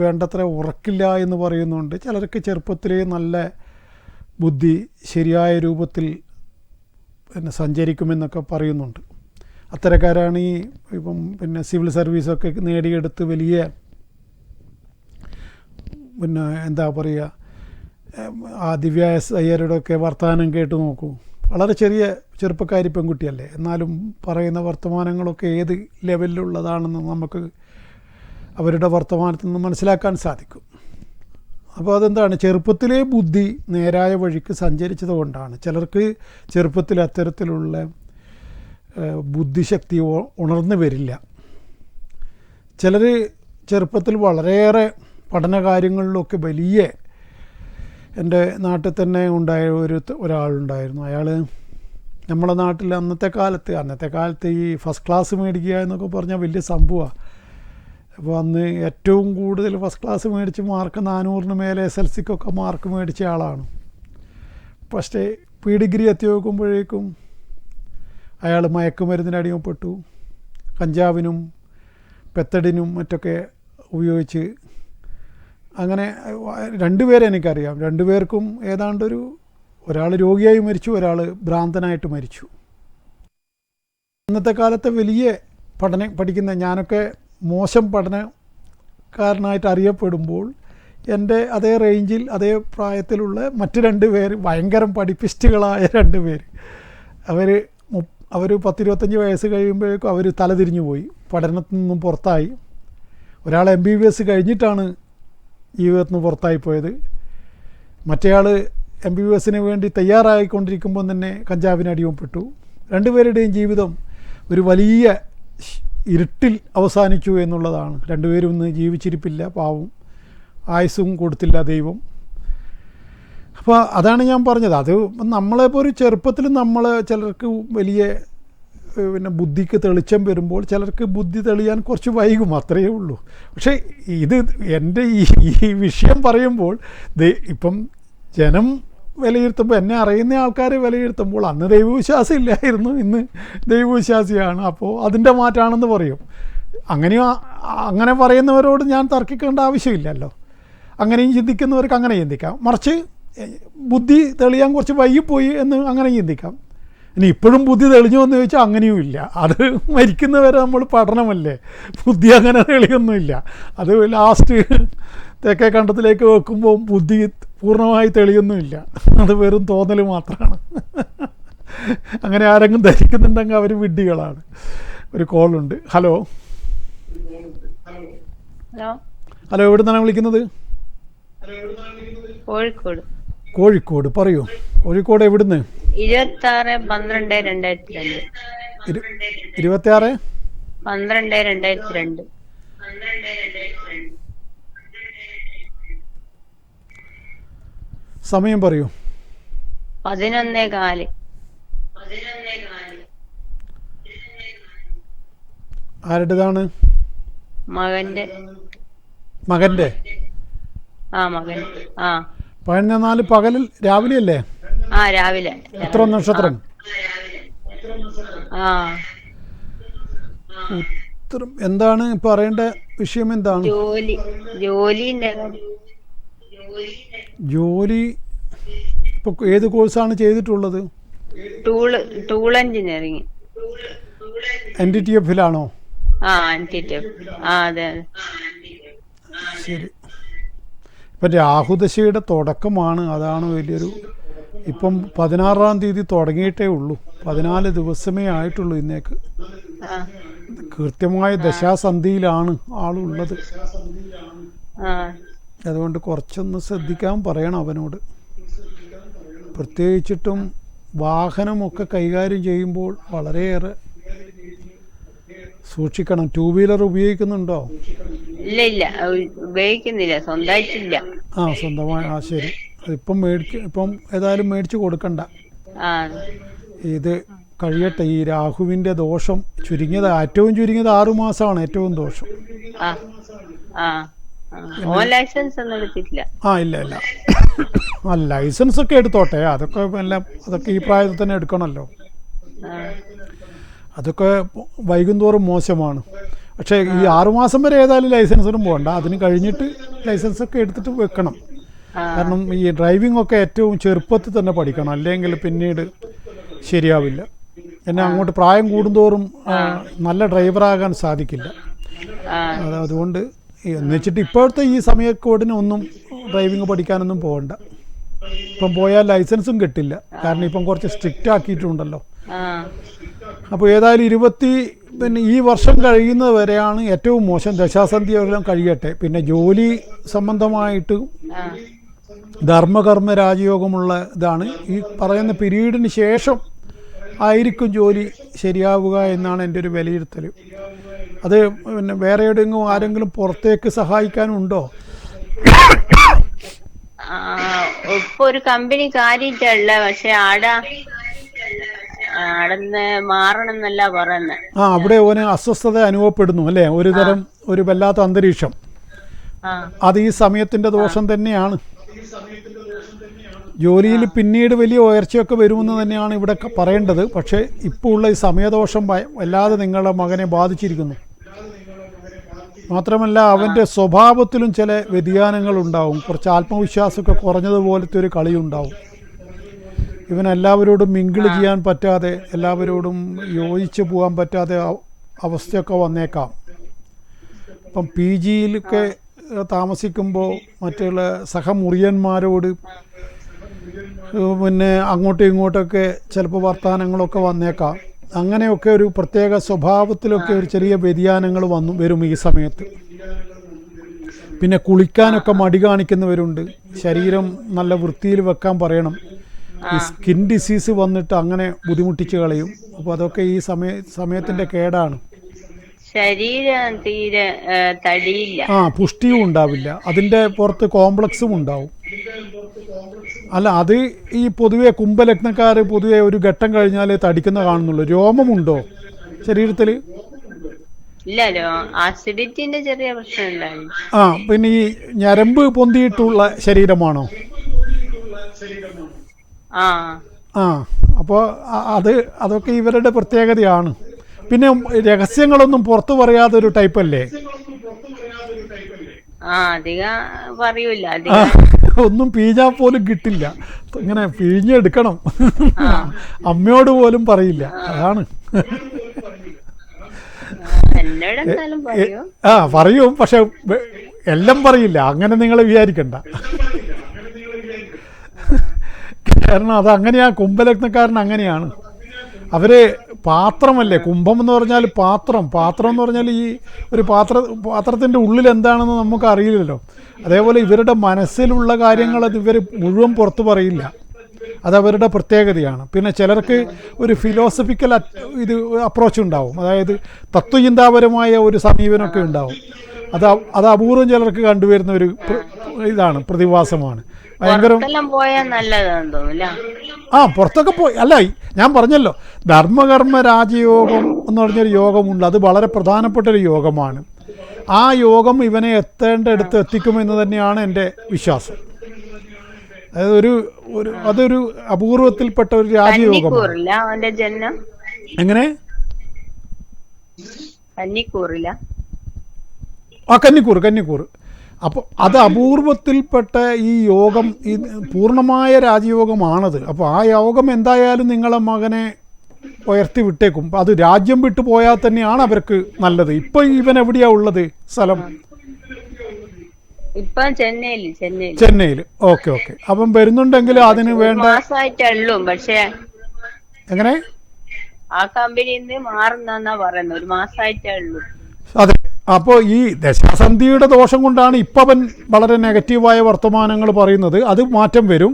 വേണ്ടത്ര ഉറക്കില്ല എന്ന് പറയുന്നുണ്ട്. ചിലർക്ക് ചെറുപ്പത്തിലേ നല്ല ബുദ്ധി ശരിയായ രൂപത്തിൽ പിന്നെ സഞ്ചരിക്കുമെന്നൊക്കെ പറയുന്നുണ്ട്. അത്തരക്കാരാണ് പിന്നെ സിവിൽ സർവീസൊക്കെ നേടിയെടുത്ത് വലിയ പിന്നെ എന്താ പറയുക, ആ ദിവ്യ എസ് അയ്യരുടെയൊക്കെ വർത്തമാനം കേട്ട് നോക്കൂ. വളരെ ചെറുപ്പക്കാരി പെൺകുട്ടിയല്ലേ, എന്നാലും പറയുന്ന വർത്തമാനങ്ങളൊക്കെ ഏത് ലെവലിലുള്ളതാണെന്ന് നമുക്ക് അവരുടെ വർത്തമാനത്തിൽ നിന്ന് മനസ്സിലാക്കാൻ സാധിക്കും. അപ്പോൾ അതെന്താണ്, ചെറുപ്പത്തിലേ ബുദ്ധി നേരായ വഴിക്ക് സഞ്ചരിച്ചത് കൊണ്ടാണ്. ചിലർക്ക് ചെറുപ്പത്തിൽ അത്തരത്തിലുള്ള ബുദ്ധിശക്തി ഉണർന്നു വരില്ല. ചിലർ ചെറുപ്പത്തിൽ വളരെയേറെ പഠനകാര്യങ്ങളിലൊക്കെ വലിയ, എൻ്റെ നാട്ടിൽ തന്നെ ഉണ്ടായ ഒരാളുണ്ടായിരുന്നു. അയാൾ നമ്മളെ നാട്ടിൽ അന്നത്തെ കാലത്ത് ഈ ഫസ്റ്റ് ക്ലാസ് മേടിക്കുക എന്നൊക്കെ പറഞ്ഞാൽ വലിയ സംഭവമാണ്. അപ്പോൾ അന്ന് ഏറ്റവും കൂടുതൽ ഫസ്റ്റ് ക്ലാസ് മേടിച്ച് മാർക്ക് 400-ന് മേലെ SLCക്കൊക്കെ മാർക്ക് മേടിച്ച ആളാണ്. പക്ഷേ ഡിഗ്രി എത്തി നോക്കുമ്പോഴേക്കും അയാൾ മയക്കുമരുന്നിന് അടിമപ്പെട്ടു. കഞ്ചാവിനും പെത്തഡിനും മറ്റൊക്കെ ഉപയോഗിച്ച് അങ്ങനെ 2 പേരെ എനിക്കറിയാം. 2 പേർക്കും ഏതാണ്ടൊരു, ഒരാൾ രോഗിയായി മരിച്ചു, ഒരാൾ ഭ്രാന്തനായിട്ട് മരിച്ചു. ഇന്നത്തെ കാലത്തെ വലിയ പഠിക്കുന്ന ഞാനൊക്കെ മോശം പഠനക്കാരനായിട്ട് അറിയപ്പെടുമ്പോൾ എൻ്റെ അതേ റേഞ്ചിൽ അതേ പ്രായത്തിലുള്ള മറ്റ് 2 പേര് ഭയങ്കര പഠിപ്പിസ്റ്റുകളായ 2 പേര്, അവർ 10-25 വയസ്സ് കഴിയുമ്പോഴേക്കും അവർ തലതിരിഞ്ഞു പോയി, പഠനത്തിൽ നിന്നും പുറത്തായി. ഒരാൾ MBBS കഴിഞ്ഞിട്ടാണ് ജീവിതത്തിൽ നിന്ന് പുറത്തായി പോയത്. മറ്റേയാൾ MBBSന് വേണ്ടി തയ്യാറായിക്കൊണ്ടിരിക്കുമ്പോൾ തന്നെ കഞ്ചാവിന് അടിമപ്പെട്ടു. 2 പേരുടെയും ജീവിതം ഒരു വലിയ ഇരുട്ടിൽ അവസാനിച്ചു എന്നുള്ളതാണ്. 2 പേരും ഇന്ന് ജീവിച്ചിരിപ്പില്ല, പാവം, ആയുസ്സും കൊടുത്തില്ല ദൈവം. അപ്പോൾ അതാണ് ഞാൻ പറഞ്ഞത്. അത് നമ്മളിപ്പോൾ ഒരു ചെറുപ്പത്തിൽ ചിലർക്ക് വലിയ പിന്നെ ബുദ്ധിക്ക് തെളിച്ചം വരുമ്പോൾ ചിലർക്ക് ബുദ്ധി തെളിയാൻ കുറച്ച് വൈകും, അത്രയേ ഉള്ളൂ. പക്ഷേ ഇത് എൻ്റെ ഈ വിഷയം പറയുമ്പോൾ ഇപ്പം ജനം വിലയിരുത്തുമ്പോൾ, എന്നെ അറിയുന്ന ആൾക്കാർ വിലയിരുത്തുമ്പോൾ അന്ന് ദൈവവിശ്വാസം ഇല്ലായിരുന്നു, ഇന്ന് ദൈവവിശ്വാസിയാണ്, അപ്പോൾ അതിൻ്റെ മാറ്റമാണെന്ന് പറയും. അങ്ങനെ പറയുന്നവരോട് ഞാൻ തർക്കിക്കേണ്ട ആവശ്യമില്ലല്ലോ. അങ്ങനെയും ചിന്തിക്കുന്നവർക്ക് അങ്ങനെ ചിന്തിക്കാം. മറിച്ച് ബുദ്ധി തെളിയാൻ കുറച്ച് വൈകിപ്പോയി എന്ന് അങ്ങനെ ചിന്തിക്കാം. ഇനി ഇപ്പോഴും ബുദ്ധി തെളിഞ്ഞു എന്ന് ചോദിച്ചാൽ അങ്ങനെയും ഇല്ല. അത് മരിക്കുന്നവരെ നമ്മൾ പഠനമല്ലേ, ബുദ്ധി അങ്ങനെ തെളിയൊന്നുമില്ല. അത് ലാസ്റ്റ് തെക്കേ കണ്ടത്തിലേക്ക് വെക്കുമ്പോൾ ബുദ്ധി പൂർണ്ണമായി തെളിയൊന്നുമില്ല, അത് വെറും തോന്നൽ മാത്രമാണ്. അങ്ങനെ ആരെങ്കിലും ധരിക്കുന്നുണ്ടെങ്കിൽ അവർ വിഡ്ഢികളാണ്. ഒരു കോളുണ്ട്. ഹലോ ഹലോ, എവിടെ നിന്നാണ് വിളിക്കുന്നത്? കോഴിക്കോട്. പറയൂ, കോഴിക്കോട് എവിടുന്ന്? 26/12/2002. 26/12/2002. സമയം പറയൂ. 11:04. ആരുടേതാണ്? മകന്റെ. മകൻ്റെ. മകൻ. ആ 14 പകലിൽ രാവിലെ അല്ലേ? രാവിലെ. എത്ര നക്ഷത്രം? ഉത്തരം എന്താണ് പറയേണ്ട വിഷയം? എന്താണ് ജോലി? ഇപ്പൊ ഏത് കോഴ്സാണ് ചെയ്തിട്ടുള്ളത്? Tool engineering. NTTF-ലാണോ? NTTF. അതെ. ശരി. ഇപ്പം രാഹുദശയുടെ തുടക്കമാണ്. അതാണ് വലിയൊരു. ഇപ്പം 16-ാം തീയതി തുടങ്ങിയിട്ടേ ഉള്ളൂ. 14 ദിവസമേ ആയിട്ടുള്ളൂ ഇന്നേക്ക്. കൃത്യമായ ദശാസന്ധിയിലാണ് ആളുള്ളത്. അതുകൊണ്ട് കുറച്ചൊന്ന് ശ്രദ്ധിക്കാൻ പറയണം അവനോട്. പ്രത്യേകിച്ചിട്ടും വാഹനമൊക്കെ കൈകാര്യം ചെയ്യുമ്പോൾ വളരെയേറെ സൂക്ഷിക്കണം. 2 വീലർ ഉപയോഗിക്കുന്നുണ്ടോ? ഇല്ല, ഉപയോഗിക്കുന്നില്ല, സ്വന്തമായിട്ടില്ല. സ്വന്തമായി. ശരി. ഇപ്പം ഏതായാലും മേടിച്ചു കൊടുക്കണ്ട. ഇത് കഴിയട്ടെ. ഈ രാഹുവിൻ്റെ ദോഷം ഏറ്റവും ചുരുങ്ങിയത് 6 മാസമാണ് ഏറ്റവും ദോഷം. ലൈസൻസ് ഒന്നും എടുത്തിട്ടില്ല. ഇല്ല. ലൈസൻസ് ഒക്കെ എടുത്തോട്ടെ. അതൊക്കെ ഈ പ്രായത്തിൽ തന്നെ എടുക്കണമല്ലോ. അതൊക്കെ വൈകുന്തോറും മോശമാണ്. പക്ഷേ ഈ 6 മാസം വരെ ഏതായാലും ലൈസൻസിനും പോകണ്ട. അതിന് കഴിഞ്ഞിട്ട് ലൈസൻസൊക്കെ എടുത്തിട്ട് വെക്കണം. കാരണം ഈ ഡ്രൈവിംഗ് ഒക്കെ ഏറ്റവും ചെറുപ്പത്തിൽ തന്നെ പഠിക്കണം, അല്ലെങ്കിൽ പിന്നീട് ശരിയാവില്ല. എന്നെ അങ്ങോട്ട് പ്രായം കൂടുന്തോറും നല്ല ഡ്രൈവറാകാൻ സാധിക്കില്ല. അതുകൊണ്ട് എന്നുവെച്ചിട്ട് ഇപ്പോഴത്തെ ഈ സമയക്കോടിന് ഒന്നും ഡ്രൈവിംഗ് പഠിക്കാനൊന്നും പോകണ്ട. ഇപ്പം പോയാൽ ലൈസൻസും കിട്ടില്ല. കാരണം ഇപ്പം കുറച്ച് സ്ട്രിക്റ്റ് ആക്കിയിട്ടുണ്ടല്ലോ. അപ്പോൾ ഏതായാലും ഈ വർഷം കഴിയുന്നത് വരെയാണ് ഏറ്റവും മോശം. ദശാസന്ധിയെല്ലാം കഴിയട്ടെ. പിന്നെ ജോലി സംബന്ധമായിട്ട് ധർമ്മകർമ്മ രാജയോഗമുള്ള ഇതാണ്. ഈ പറയുന്ന പീരീഡിന് ശേഷം ആയിരിക്കും ജോലി ശരിയാവുക എന്നാണ് എൻ്റെ ഒരു വിലയിരുത്തൽ. അത് പിന്നെ വേറെ എവിടെയെങ്കിലും ആരെങ്കിലും പുറത്തേക്ക് സഹായിക്കാനുണ്ടോ? ഇപ്പൊ ഒരു കമ്പനി കാര്യമായിട്ടുള്ള, പക്ഷെ ആടന്ന് മാറണം എന്നല്ല പറയുന്നത്. അവിടെ ഓന് അസ്വസ്ഥത അനുഭവപ്പെടുന്നു അല്ലേ? ഒരു വല്ലാത്ത അന്തരീക്ഷം. അത് ഈ സമയത്തിന്റെ ദോഷം തന്നെയാണ്. ജോലിയിൽ പിന്നീട് വലിയ ഉയർച്ചയൊക്കെ വരുമെന്ന് തന്നെയാണ് ഇവിടെ പറയേണ്ടത്. പക്ഷേ ഇപ്പോൾ ഉള്ള ഈ സമയദോഷം വല്ലാതെ നിങ്ങളുടെ മകനെ ബാധിച്ചിരിക്കുന്നു. മാത്രമല്ല അവൻ്റെ സ്വഭാവത്തിലും ചില വ്യതിയാനങ്ങൾ ഉണ്ടാവും. കുറച്ച് ആത്മവിശ്വാസമൊക്കെ കുറഞ്ഞതുപോലത്തെ ഒരു കളിയുണ്ടാവും. ഇവനെല്ലാവരോടും മിങ്കിൾ ചെയ്യാൻ പറ്റാതെ, എല്ലാവരോടും യോജിച്ച് പോകാൻ പറ്റാതെ അവസ്ഥയൊക്കെ വന്നേക്കാം. ഇപ്പം PGയിലൊക്കെ താമസിക്കുമ്പോൾ മറ്റുള്ള സഹമുറിയന്മാരോട് പിന്നെ അങ്ങോട്ടും ഇങ്ങോട്ടൊക്കെ ചിലപ്പോൾ വർത്തമാനങ്ങളൊക്കെ വന്നേക്കാം. അങ്ങനെയൊക്കെ ഒരു പ്രത്യേക സ്വഭാവത്തിലൊക്കെ ഒരു ചെറിയ വ്യതിയാനങ്ങൾ വരും ഈ സമയത്ത്. പിന്നെ കുളിക്കാനൊക്കെ മടി കാണിക്കുന്നവരുണ്ട്. ശരീരം നല്ല വൃത്തിയിൽ വെക്കാൻ പറയണം. ഈ സ്കിൻ ഡിസീസ് വന്നിട്ട് അങ്ങനെ ബുദ്ധിമുട്ടിച്ച് കളയും. അപ്പോൾ അതൊക്കെ ഈ സമയത്തിൻ്റെ കേടാണ്. ശരീരം തീരെ തടിയില്ല, പുഷ്ടിയും ഉണ്ടാവില്ല. അതിൻ്റെ പുറത്ത് കോംപ്ലക്സും ഉണ്ടാവും. അല്ല, അത് ഈ പൊതുവെ കുംഭലഗ്നക്കാർ പൊതുവെ ഒരു ഘട്ടം കഴിഞ്ഞാൽ തടിക്കുന്ന കാണുന്നുള്ളൂ. രോമമുണ്ടോ ശരീരത്തിൽ? ഇല്ലല്ലോ, ആസിഡിറ്റിന്റെ ചെറിയ പ്രശ്നം ഉണ്ടായിരുന്നു. പിന്നെ ഈ ഞരമ്പ് പൊന്തിയിട്ടുള്ള ശരീരമാണോ? അപ്പോൾ അതൊക്കെ ഇവരുടെ പ്രത്യേകതയാണ്. പിന്നെ രഹസ്യങ്ങളൊന്നും പുറത്തു പറയാത്ത ഒരു ടൈപ്പല്ലേ? ഒന്നും പിഴിഞ്ഞാൽ പോലും കിട്ടില്ല. ഇങ്ങനെ പിഴിഞ്ഞെടുക്കണം. അമ്മയോട് പോലും പറയില്ല. അതാണ്. പറയും, പക്ഷെ എല്ലാം പറയില്ല. അങ്ങനെ നിങ്ങൾ വിചാരിക്കണ്ട. കാരണം അതങ്ങനെയാ. കുംഭലഗ്നക്കാരൻ അങ്ങനെയാണ്. അവര് പാത്രമല്ലേ. കുംഭം എന്ന് പറഞ്ഞാൽ പാത്രം എന്ന് പറഞ്ഞാൽ ഈ ഒരു പാത്രത്തിൻ്റെ ഉള്ളിൽ എന്താണെന്ന് നമുക്ക് അറിയില്ലല്ലോ. അതേപോലെ ഇവരുടെ മനസ്സിലുള്ള കാര്യങ്ങൾ അത് ഇവർ മുഴുവൻ പുറത്ത് പറയില്ല. അതവരുടെ പ്രത്യേകതയാണ്. പിന്നെ ചിലർക്ക് ഒരു ഫിലോസഫിക്കൽ അപ്രോച്ച് ഉണ്ടാവും. അതായത് തത്വചിന്താപരമായ ഒരു സമീപനമൊക്കെ ഉണ്ടാവും. അത് അപൂർവം ചിലർക്ക് കണ്ടുവരുന്ന ഒരു ഇതാണ്, പ്രതിഭാസമാണ്. ഭയങ്കര പുറത്തെല്ലാം പോയാൽ നല്ലതാണെന്ന് തോന്നുന്നില്ല. പുറത്തൊക്കെ പോയി അല്ല, ഞാൻ പറഞ്ഞല്ലോ ധർമ്മകർമ്മ രാജയോഗം എന്ന് പറഞ്ഞൊരു യോഗമുണ്ട്. അത് വളരെ പ്രധാനപ്പെട്ടൊരു യോഗമാണ്. ആ യോഗം ഇവനെ എത്തേണ്ടടുത്ത് എത്തിക്കുമെന്ന് തന്നെയാണ് എൻ്റെ വിശ്വാസം. അതായത് അതൊരു അപൂർവത്തിൽപ്പെട്ട ഒരു രാജയോഗമാണ്. അവന്റെ ജന്മം എങ്ങനെ? കന്നിക്കൂറില്ല. കന്നിക്കൂർ. അപ്പോൾ അത് അപൂർവത്തിൽപ്പെട്ട ഈ യോഗം ഈ പൂർണ്ണമായ രാജയോഗമാണത്. അപ്പോൾ ആ യോഗം എന്തായാലും നിങ്ങളെ മകനെ ഉയർത്തി വിട്ടേക്കും. അത് രാജ്യം വിട്ടു പോയാൽ തന്നെയാണ് അവർക്ക് നല്ലത്. ഇപ്പം ഇവൻ എവിടെയാണ് ഉള്ളത് സ്ഥലം? ഇപ്പം ചെന്നൈയിൽ. ഓക്കെ. അപ്പം വരുന്നുണ്ടെങ്കിൽ അതിന് വേണ്ട പക്ഷേ എങ്ങനെ ആ കമ്പനിയിൽ നിന്ന് മാറുന്ന പറയുന്നത് 1 മാസമായിട്ടേ ഉള്ളൂ. അതെ. അപ്പോൾ ഈ ദശാസന്ധിയുടെ ദോഷം കൊണ്ടാണ് ഇപ്പം അവൻ വളരെ നെഗറ്റീവായ വർത്തമാനങ്ങൾ പറയുന്നത്. അത് മാറ്റം വരും.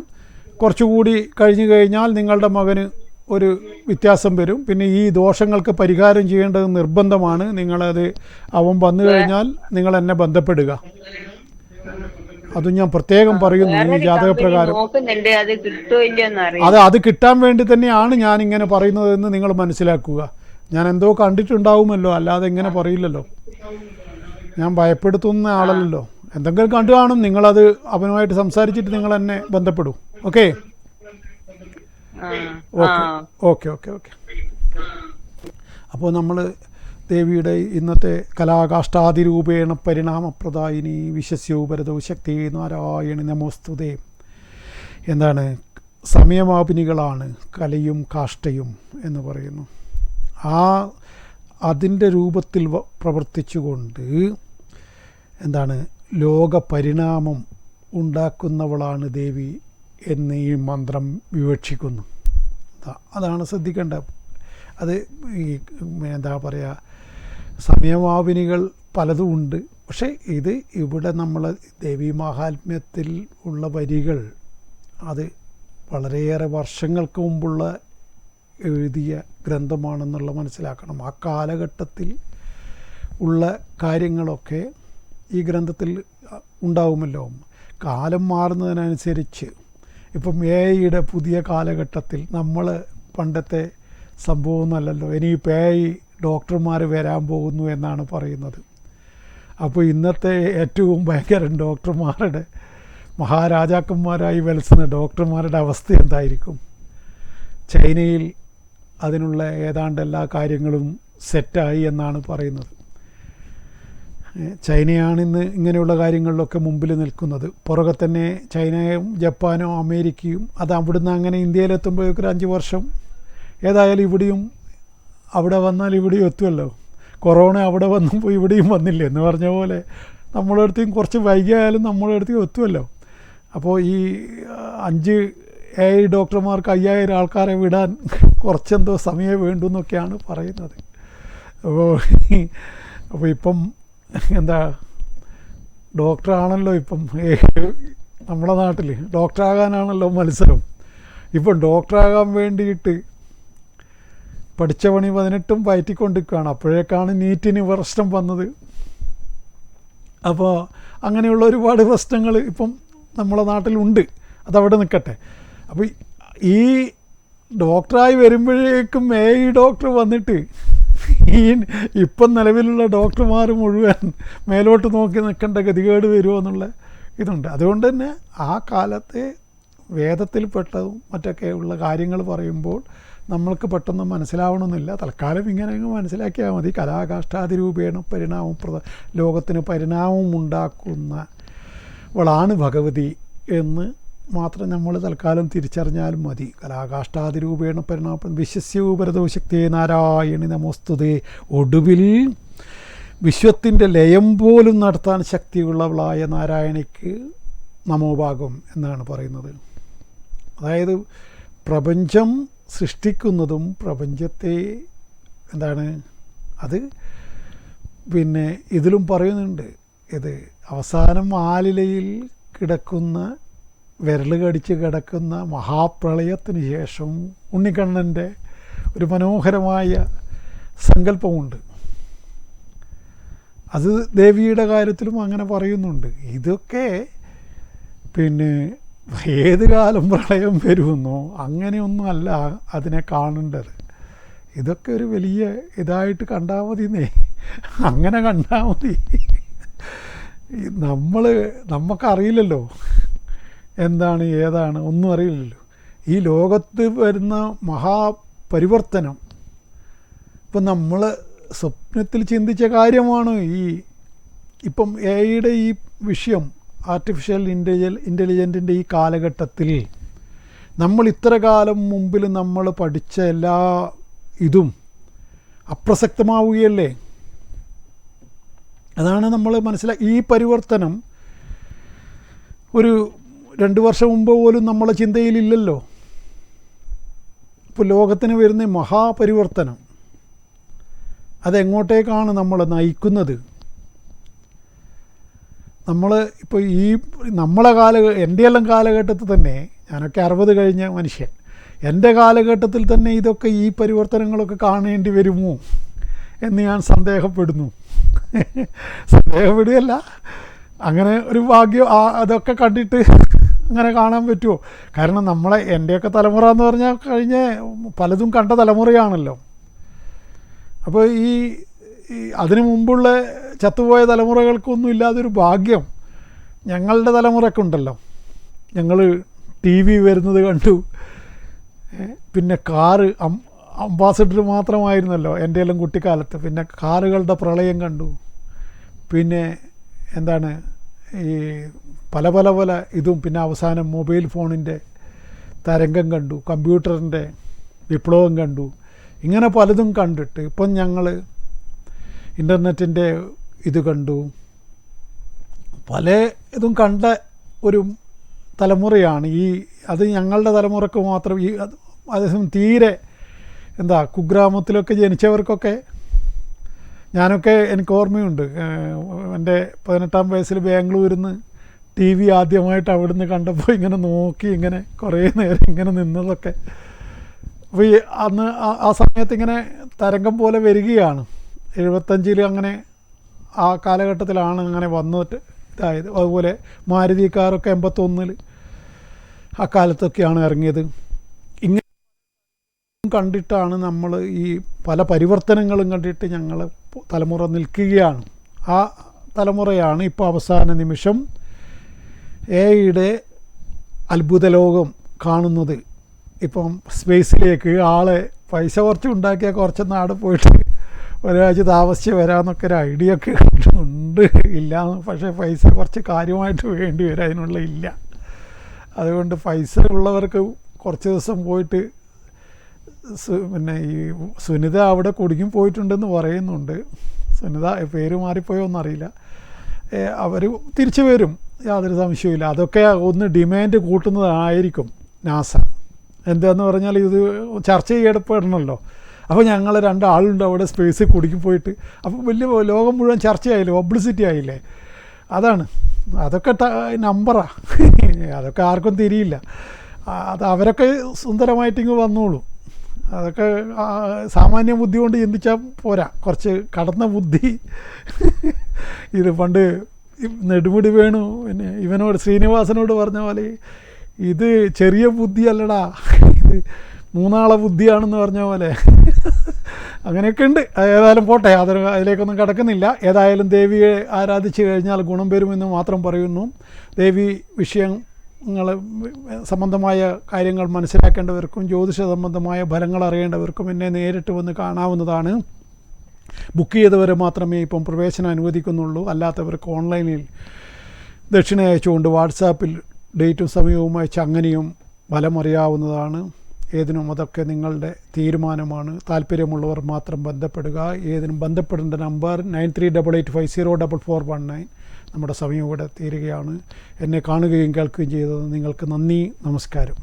കുറച്ചുകൂടി കഴിഞ്ഞു കഴിഞ്ഞാൽ നിങ്ങളുടെ മകന് ഒരു വ്യത്യാസം വരും. പിന്നെ ഈ ദോഷങ്ങൾക്ക് പരിഹാരം ചെയ്യേണ്ടത് നിർബന്ധമാണ്. നിങ്ങളത് അവൻ വന്നു കഴിഞ്ഞാൽ നിങ്ങൾ എന്നെ ബന്ധപ്പെടുക. അതും ഞാൻ പ്രത്യേകം പറയുന്നു ഈ ജാതകപ്രകാരം. അത് കിട്ടാൻ വേണ്ടി തന്നെയാണ് ഞാൻ ഇങ്ങനെ പറയുന്നതെന്ന് നിങ്ങൾ മനസ്സിലാക്കുക. ഞാൻ എന്തോ കണ്ടിട്ടുണ്ടാവുമല്ലോ, അല്ലാതെ ഇങ്ങനെ പറയില്ലല്ലോ. ഞാൻ ഭയപ്പെടുത്തുന്ന ആളല്ലല്ലോ. എന്തെങ്കിലും കണ്ടു കാണും. നിങ്ങളത് അവനുമായിട്ട് സംസാരിച്ചിട്ട് നിങ്ങൾ എന്നെ ബന്ധപ്പെടൂ. ഓക്കെ. അപ്പോൾ നമ്മൾ ദേവിയുടെ ഇന്നത്തെ കലാകാഷ്ടാതിരൂപേണ പരിണാമപ്രദായിനി വിശ്വസ്യോപരതോ ശക്തി നാരായണി നമോസ്തുതേ. എന്താണ്? സമയമാപിനികളാണ് കലയും കാഷ്ടയും എന്ന് പറയുന്നു. അതിൻ്റെ രൂപത്തിൽ പ്രവർത്തിച്ചുകൊണ്ട് എന്താണ് ലോക പരിണാമം ഉണ്ടാക്കുന്നവളാണ് ദേവി എന്ന് ഈ മന്ത്രം വിവക്ഷിക്കുന്നു. അതാണ് ശ്രദ്ധിക്കേണ്ടത്. അത് ഈ എന്താ പറയുക, സമയമാപിനികൾ പലതും ഉണ്ട്. പക്ഷേ ഇവിടെ നമ്മൾ ദേവീ മാഹാത്മ്യത്തിൽ ഉള്ള വരികൾ അത് വളരെയേറെ വർഷങ്ങൾക്ക് മുമ്പുള്ള എഴുതിയ ഗ്രന്ഥമാണെന്നുള്ള മനസ്സിലാക്കണം. ആ കാലഘട്ടത്തിൽ ഉള്ള കാര്യങ്ങളൊക്കെ ഈ ഗ്രന്ഥത്തിൽ ഉണ്ടാവുമല്ലോ. കാലം മാറുന്നതിനനുസരിച്ച് ഇപ്പം AI പുതിയ കാലഘട്ടത്തിൽ നമ്മൾ പണ്ടത്തെ സംഭവമൊന്നുമല്ലല്ലോ. ഇനിയിപ്പോൾ AI ഡോക്ടർമാർ വരാൻ പോകുന്നു എന്നാണ് പറയുന്നത്. അപ്പോൾ ഇന്നത്തെ ഏറ്റവും ഭയങ്കര ഡോക്ടർമാരുടെ മഹാരാജാക്കന്മാരായി വലസുന്ന ഡോക്ടർമാരുടെ അവസ്ഥ എന്തായിരിക്കും? ചൈനയിൽ അതിനുള്ള ഏതാണ്ട് എല്ലാ കാര്യങ്ങളും സെറ്റായി എന്നാണ് പറയുന്നത്. ചൈനയാണിന്ന് ഇങ്ങനെയുള്ള കാര്യങ്ങളിലൊക്കെ മുമ്പിൽ നിൽക്കുന്നത്. പുറകെ തന്നെ ചൈനയും ജപ്പാനും അമേരിക്കയും. അത് അവിടുന്ന് അങ്ങനെ ഇന്ത്യയിലെത്തുമ്പോഴേക്കൊരു 5 വർഷം ഏതായാലും ഇവിടെയും അവിടെ വന്നാൽ ഇവിടെയും എത്തുമല്ലോ. കൊറോണ അവിടെ വന്നപ്പോൾ ഇവിടെയും വന്നില്ലേ എന്ന് പറഞ്ഞ പോലെ നമ്മളെ അടുത്തേക്കും കുറച്ച് വൈകിയായാലും നമ്മളെ അടുത്തേക്കും എത്തുമല്ലോ. അപ്പോൾ ഈ 5 AI ഡോക്ടർമാർക്ക് 5000 ആൾക്കാരെ വിടാൻ കുറച്ചെന്തോ സമയം വേണ്ടു എന്നൊക്കെയാണ് പറയുന്നത്. അപ്പോൾ ഇപ്പം എന്താ, ഡോക്ടറാണല്ലോ ഇപ്പം നമ്മുടെ നാട്ടിൽ ഡോക്ടറാകാനാണല്ലോ മത്സരം. ഇപ്പം ഡോക്ടറാകാൻ വേണ്ടിയിട്ട് പഠിച്ച പണി 18 പയറ്റിക്കൊണ്ടിരിക്കുകയാണ്. അപ്പോഴേക്കാണ് നീറ്റിന് പ്രശ്നം വന്നത്. അപ്പോൾ അങ്ങനെയുള്ള ഒരുപാട് പ്രശ്നങ്ങൾ ഇപ്പം നമ്മളെ നാട്ടിലുണ്ട്. അതവിടെ നിൽക്കട്ടെ. അപ്പോൾ ഈ ഡോക്ടറായി വരുമ്പോഴേക്കും AI ഡോക്ടർ വന്നിട്ട് ഇപ്പം നിലവിലുള്ള ഡോക്ടർമാർ മുഴുവൻ മേലോട്ട് നോക്കി നിൽക്കേണ്ട ഗതികേട് വരുമോ എന്നുള്ള ഇതുണ്ട്. അതുകൊണ്ട് തന്നെ ആ കാലത്തെ വേദത്തിൽപ്പെട്ടതും മറ്റൊക്കെയുള്ള കാര്യങ്ങൾ പറയുമ്പോൾ നമ്മൾക്ക് പെട്ടെന്ന് മനസ്സിലാവണമെന്നില്ല. തൽക്കാലം ഇങ്ങനെ അങ്ങ് മനസ്സിലാക്കിയാൽ മതി. കലാകാഷ്ടാതിരൂപേണ ലോകത്തിന് പരിണാമം ഉണ്ടാക്കുന്നവളാണ് ഭഗവതി എന്ന് മാത്രം നമ്മൾ തൽക്കാലം തിരിച്ചറിഞ്ഞാലും മതി. കലാകാഷ്ടാതിരൂപേണ പരിണാമം വിശ്വസ്യോപരതോ ശക്തി നാരായണി നമോസ്തുതേ. ഒടുവിൽ വിശ്വത്തിൻ്റെ ലയം പോലും നടത്താൻ ശക്തിയുള്ളവളായ നാരായണിക്ക് നമോഭാഗം എന്നാണ് പറയുന്നത്. അതായത് പ്രപഞ്ചം സൃഷ്ടിക്കുന്നതും പ്രപഞ്ചത്തെ എന്താണ് അത് പിന്നെ ഇതിലും പറയുന്നുണ്ട്. ഇത് അവസാനം ആലിലയിൽ കിടക്കുന്ന വിരൽ കടിച്ച് കിടക്കുന്ന മഹാപ്രളയത്തിന് ശേഷം ഉണ്ണിക്കണ്ണൻ്റെ ഒരു മനോഹരമായ സങ്കല്പമുണ്ട്. അത് ദേവിയുടെ കാര്യത്തിലും അങ്ങനെ പറയുന്നുണ്ട്. ഇതൊക്കെ പിന്നെ ഏത് കാലം പ്രളയം വരുമെന്നോ അങ്ങനെയൊന്നും അല്ല അതിനെ കാണേണ്ടത്. ഇതൊക്കെ ഒരു വലിയ ഇതായിട്ട് കണ്ടാൽ മതിന്നേ, അങ്ങനെ കണ്ടാൽ മതി. നമുക്കറിയില്ലല്ലോ എന്താണ് ഏതാണ് ഒന്നും അറിയില്ലല്ലോ. ഈ ലോകത്ത് വരുന്ന മഹാപരിവർത്തനം ഇപ്പം നമ്മൾ സ്വപ്നത്തിൽ ചിന്തിച്ച കാര്യമാണ്. ഇപ്പം എഐയുടെ ഈ വിഷയം, ആർട്ടിഫിഷ്യൽ ഇൻ്റലിജൻറ്റിൻ്റെ ഈ കാലഘട്ടത്തിൽ നമ്മൾ ഇത്ര കാലം മുമ്പിൽ നമ്മൾ പഠിച്ച എല്ലാ ഇതും അപ്രസക്തമാവുകയല്ലേ. അതാണ് നമ്മൾ ഈ പരിവർത്തനം ഒരു 2 വർഷം മുമ്പ് പോലും നമ്മളെ ചിന്തയിലില്ലല്ലോ. ഇപ്പോൾ ലോകത്തിന് വരുന്ന മഹാപരിവർത്തനം അതെങ്ങോട്ടേക്കാണ് നമ്മളെ നയിക്കുന്നത്? നമ്മൾ ഇപ്പോൾ എൻ്റെയെല്ലാം കാലഘട്ടത്തിൽ തന്നെ, ഞാനൊക്കെ 60 കഴിഞ്ഞ മനുഷ്യൻ, എൻ്റെ കാലഘട്ടത്തിൽ തന്നെ ഇതൊക്കെ ഈ പരിവർത്തനങ്ങളൊക്കെ കാണേണ്ടി വരുമോ എന്ന് ഞാൻ സന്ദേഹപ്പെടുന്നു. സന്ദേഹപ്പെടുകയല്ല, അങ്ങനെ ഒരു ഭാഗ്യം അതൊക്കെ കണ്ടിട്ട് അങ്ങനെ കാണാൻ പറ്റുമോ? കാരണം എൻ്റെയൊക്കെ തലമുറ എന്ന് പറഞ്ഞാൽ കഴിഞ്ഞ പലതും കണ്ട തലമുറയാണല്ലോ. അപ്പോൾ അതിനു മുമ്പുള്ള ചത്തുപോയ തലമുറകൾക്കൊന്നും ഇല്ലാതൊരു ഭാഗ്യം ഞങ്ങളുടെ തലമുറക്കുണ്ടല്ലോ. ഞങ്ങൾ TV വരുന്നത് കണ്ടു, പിന്നെ കാറ് അംബാസഡർ മാത്രമായിരുന്നല്ലോ എൻ്റെ എല്ലാം കുട്ടിക്കാലത്ത്. പിന്നെ കാറുകളുടെ പ്രളയം കണ്ടു, പിന്നെ എന്താണ് ഈ പല ഇതും, പിന്നെ അവസാനം മൊബൈൽ ഫോണിൻ്റെ തരംഗം കണ്ടു, കമ്പ്യൂട്ടറിൻ്റെ വിപ്ലവം കണ്ടു. ഇങ്ങനെ പലതും കണ്ടിട്ട് ഇപ്പം ഞങ്ങൾ ഇൻ്റർനെറ്റിൻ്റെ ഇത് കണ്ടു, പല ഇതും കണ്ട ഒരു തലമുറയാണ് അത് ഞങ്ങളുടെ തലമുറക്ക് മാത്രം. അതേസമയം തീരെ കുഗ്രാമത്തിലൊക്കെ ജനിച്ചവർക്കൊക്കെ, എനിക്ക് ഓർമ്മയുണ്ട്, എൻ്റെ 18-ാം വയസ്സിൽ ബാംഗ്ലൂരിൽ നിന്ന് TV ആദ്യമായിട്ട് അവിടുന്ന് കണ്ടപ്പോൾ ഇങ്ങനെ നോക്കി ഇങ്ങനെ കുറേ നേരം ഇങ്ങനെ നിന്നതൊക്കെ. അപ്പോൾ അന്ന് ആ സമയത്ത് ഇങ്ങനെ തരംഗം പോലെ വരികയാണ്. 75 അങ്ങനെ ആ കാലഘട്ടത്തിലാണ് അങ്ങനെ വന്നിട്ട് ഇതായത്. അതുപോലെ മാരുതി കാറൊക്കെ 81 ആ കാലത്തൊക്കെയാണ് ഇറങ്ങിയത്. ഇങ്ങനെ കണ്ടിട്ടാണ് നമ്മൾ ഈ പല പരിവർത്തനങ്ങളും കണ്ടിട്ട് ഞങ്ങൾ തലമുറ നിൽക്കുകയാണ്. ആ തലമുറയാണ് ഇപ്പോൾ അവസാന നിമിഷം എഐയുടെ അത്ഭുത ലോകം കാണുന്നത്. ഇപ്പം സ്പേസിലേക്ക് പൈസ കുറച്ച് ഉണ്ടാക്കിയാൽ കുറച്ച് നാട് പോയിട്ട് ഒരാഴ്ച താമസിച്ച് വരാമെന്നൊക്കെ ഒരു ഐഡിയ ഒക്കെ ഉണ്ട്. ഇല്ല, പക്ഷേ പൈസ കുറച്ച് കാര്യമായിട്ട് വേണ്ടി വരും, അതിനുള്ള ഇല്ല. അതുകൊണ്ട് പൈസ ഉള്ളവർക്ക് കുറച്ച് ദിവസം പോയിട്ട്, പിന്നെ ഈ സുനിത അവിടെ കുടുങ്ങി പോയിട്ടുണ്ടെന്ന് പറയുന്നുണ്ട്. സുനിത പേര് മാറിപ്പോയോന്നറിയില്ല. അവർ തിരിച്ചു വരും, യാതൊരു സംശയമില്ല. അതൊക്കെ ഒന്ന് ഡിമാൻഡ് കൂട്ടുന്നതായിരിക്കും നാസ. എന്താന്ന് പറഞ്ഞാൽ ഇത് ചർച്ച ചെയ്യപ്പെടണമല്ലോ. അപ്പോൾ ഞങ്ങൾ 2 ആളുണ്ട് അവിടെ സ്പേസിൽ കുടുങ്ങി പോയിട്ട്. അപ്പോൾ വലിയ ലോകം മുഴുവൻ ചർച്ചയായില്ലേ, പബ്ലിസിറ്റി ആയില്ലേ. അതൊക്കെ നമ്പറാണ്, അതൊക്കെ ആർക്കും തിരിയില്ല. അവരൊക്കെ സുന്ദരമായിട്ടിങ്ങ് വന്നോളൂ. അതൊക്കെ സാമാന്യ ബുദ്ധി കൊണ്ട് ചിന്തിച്ചാൽ പോരാ, കുറച്ച് കടന്ന ബുദ്ധി. ഇത് പണ്ട് നെടുമുടി വേണു പിന്നെ ശ്രീനിവാസനോട് പറഞ്ഞ പോലെ, ഇത് ചെറിയ ബുദ്ധിയല്ലടാ, ഇത് 3 ആളെ ബുദ്ധിയാണെന്ന് പറഞ്ഞ പോലെ. അങ്ങനെയൊക്കെ ഉണ്ട്. ഏതായാലും പോട്ടെ, അതിലേക്കൊന്നും കിടക്കുന്നില്ല. ഏതായാലും ദേവിയെ ആരാധിച്ചു കഴിഞ്ഞാൽ ഗുണം വരുമെന്ന് മാത്രം പറയുന്നു. ദേവി വിഷയങ്ങൾ സംബന്ധമായ കാര്യങ്ങൾ മനസ്സിലാക്കേണ്ടവർക്കും ജ്യോതിഷ സംബന്ധമായ ഫലങ്ങൾ അറിയേണ്ടവർക്കും എന്നെ നേരിട്ട് വന്ന് കാണാവുന്നതാണ്. ബുക്ക് ചെയ്തവരെ മാത്രമേ ഇപ്പം പ്രവേശനം അനുവദിക്കുന്നുള്ളൂ. അല്ലാത്തവർക്ക് ഓൺലൈനിൽ ദക്ഷിണ അയച്ചുകൊണ്ട് വാട്സാപ്പിൽ ഡേറ്റും സമയവും അയച്ച് അങ്ങനെയും ഫലമറിയാവുന്നതാണ്. ഏതിനും അതൊക്കെ നിങ്ങളുടെ തീരുമാനമാണ്. താല്പര്യമുള്ളവർ മാത്രം ബന്ധപ്പെടുക. ഏതിനും ബന്ധപ്പെടേണ്ട നമ്പർ 9388504419. നമ്മുടെ സമയം ഇവിടെ തീരുകയാണ്. എന്നെ കാണുകയും കേൾക്കുകയും ചെയ്തത് നിങ്ങൾക്ക് നന്ദി, നമസ്കാരം.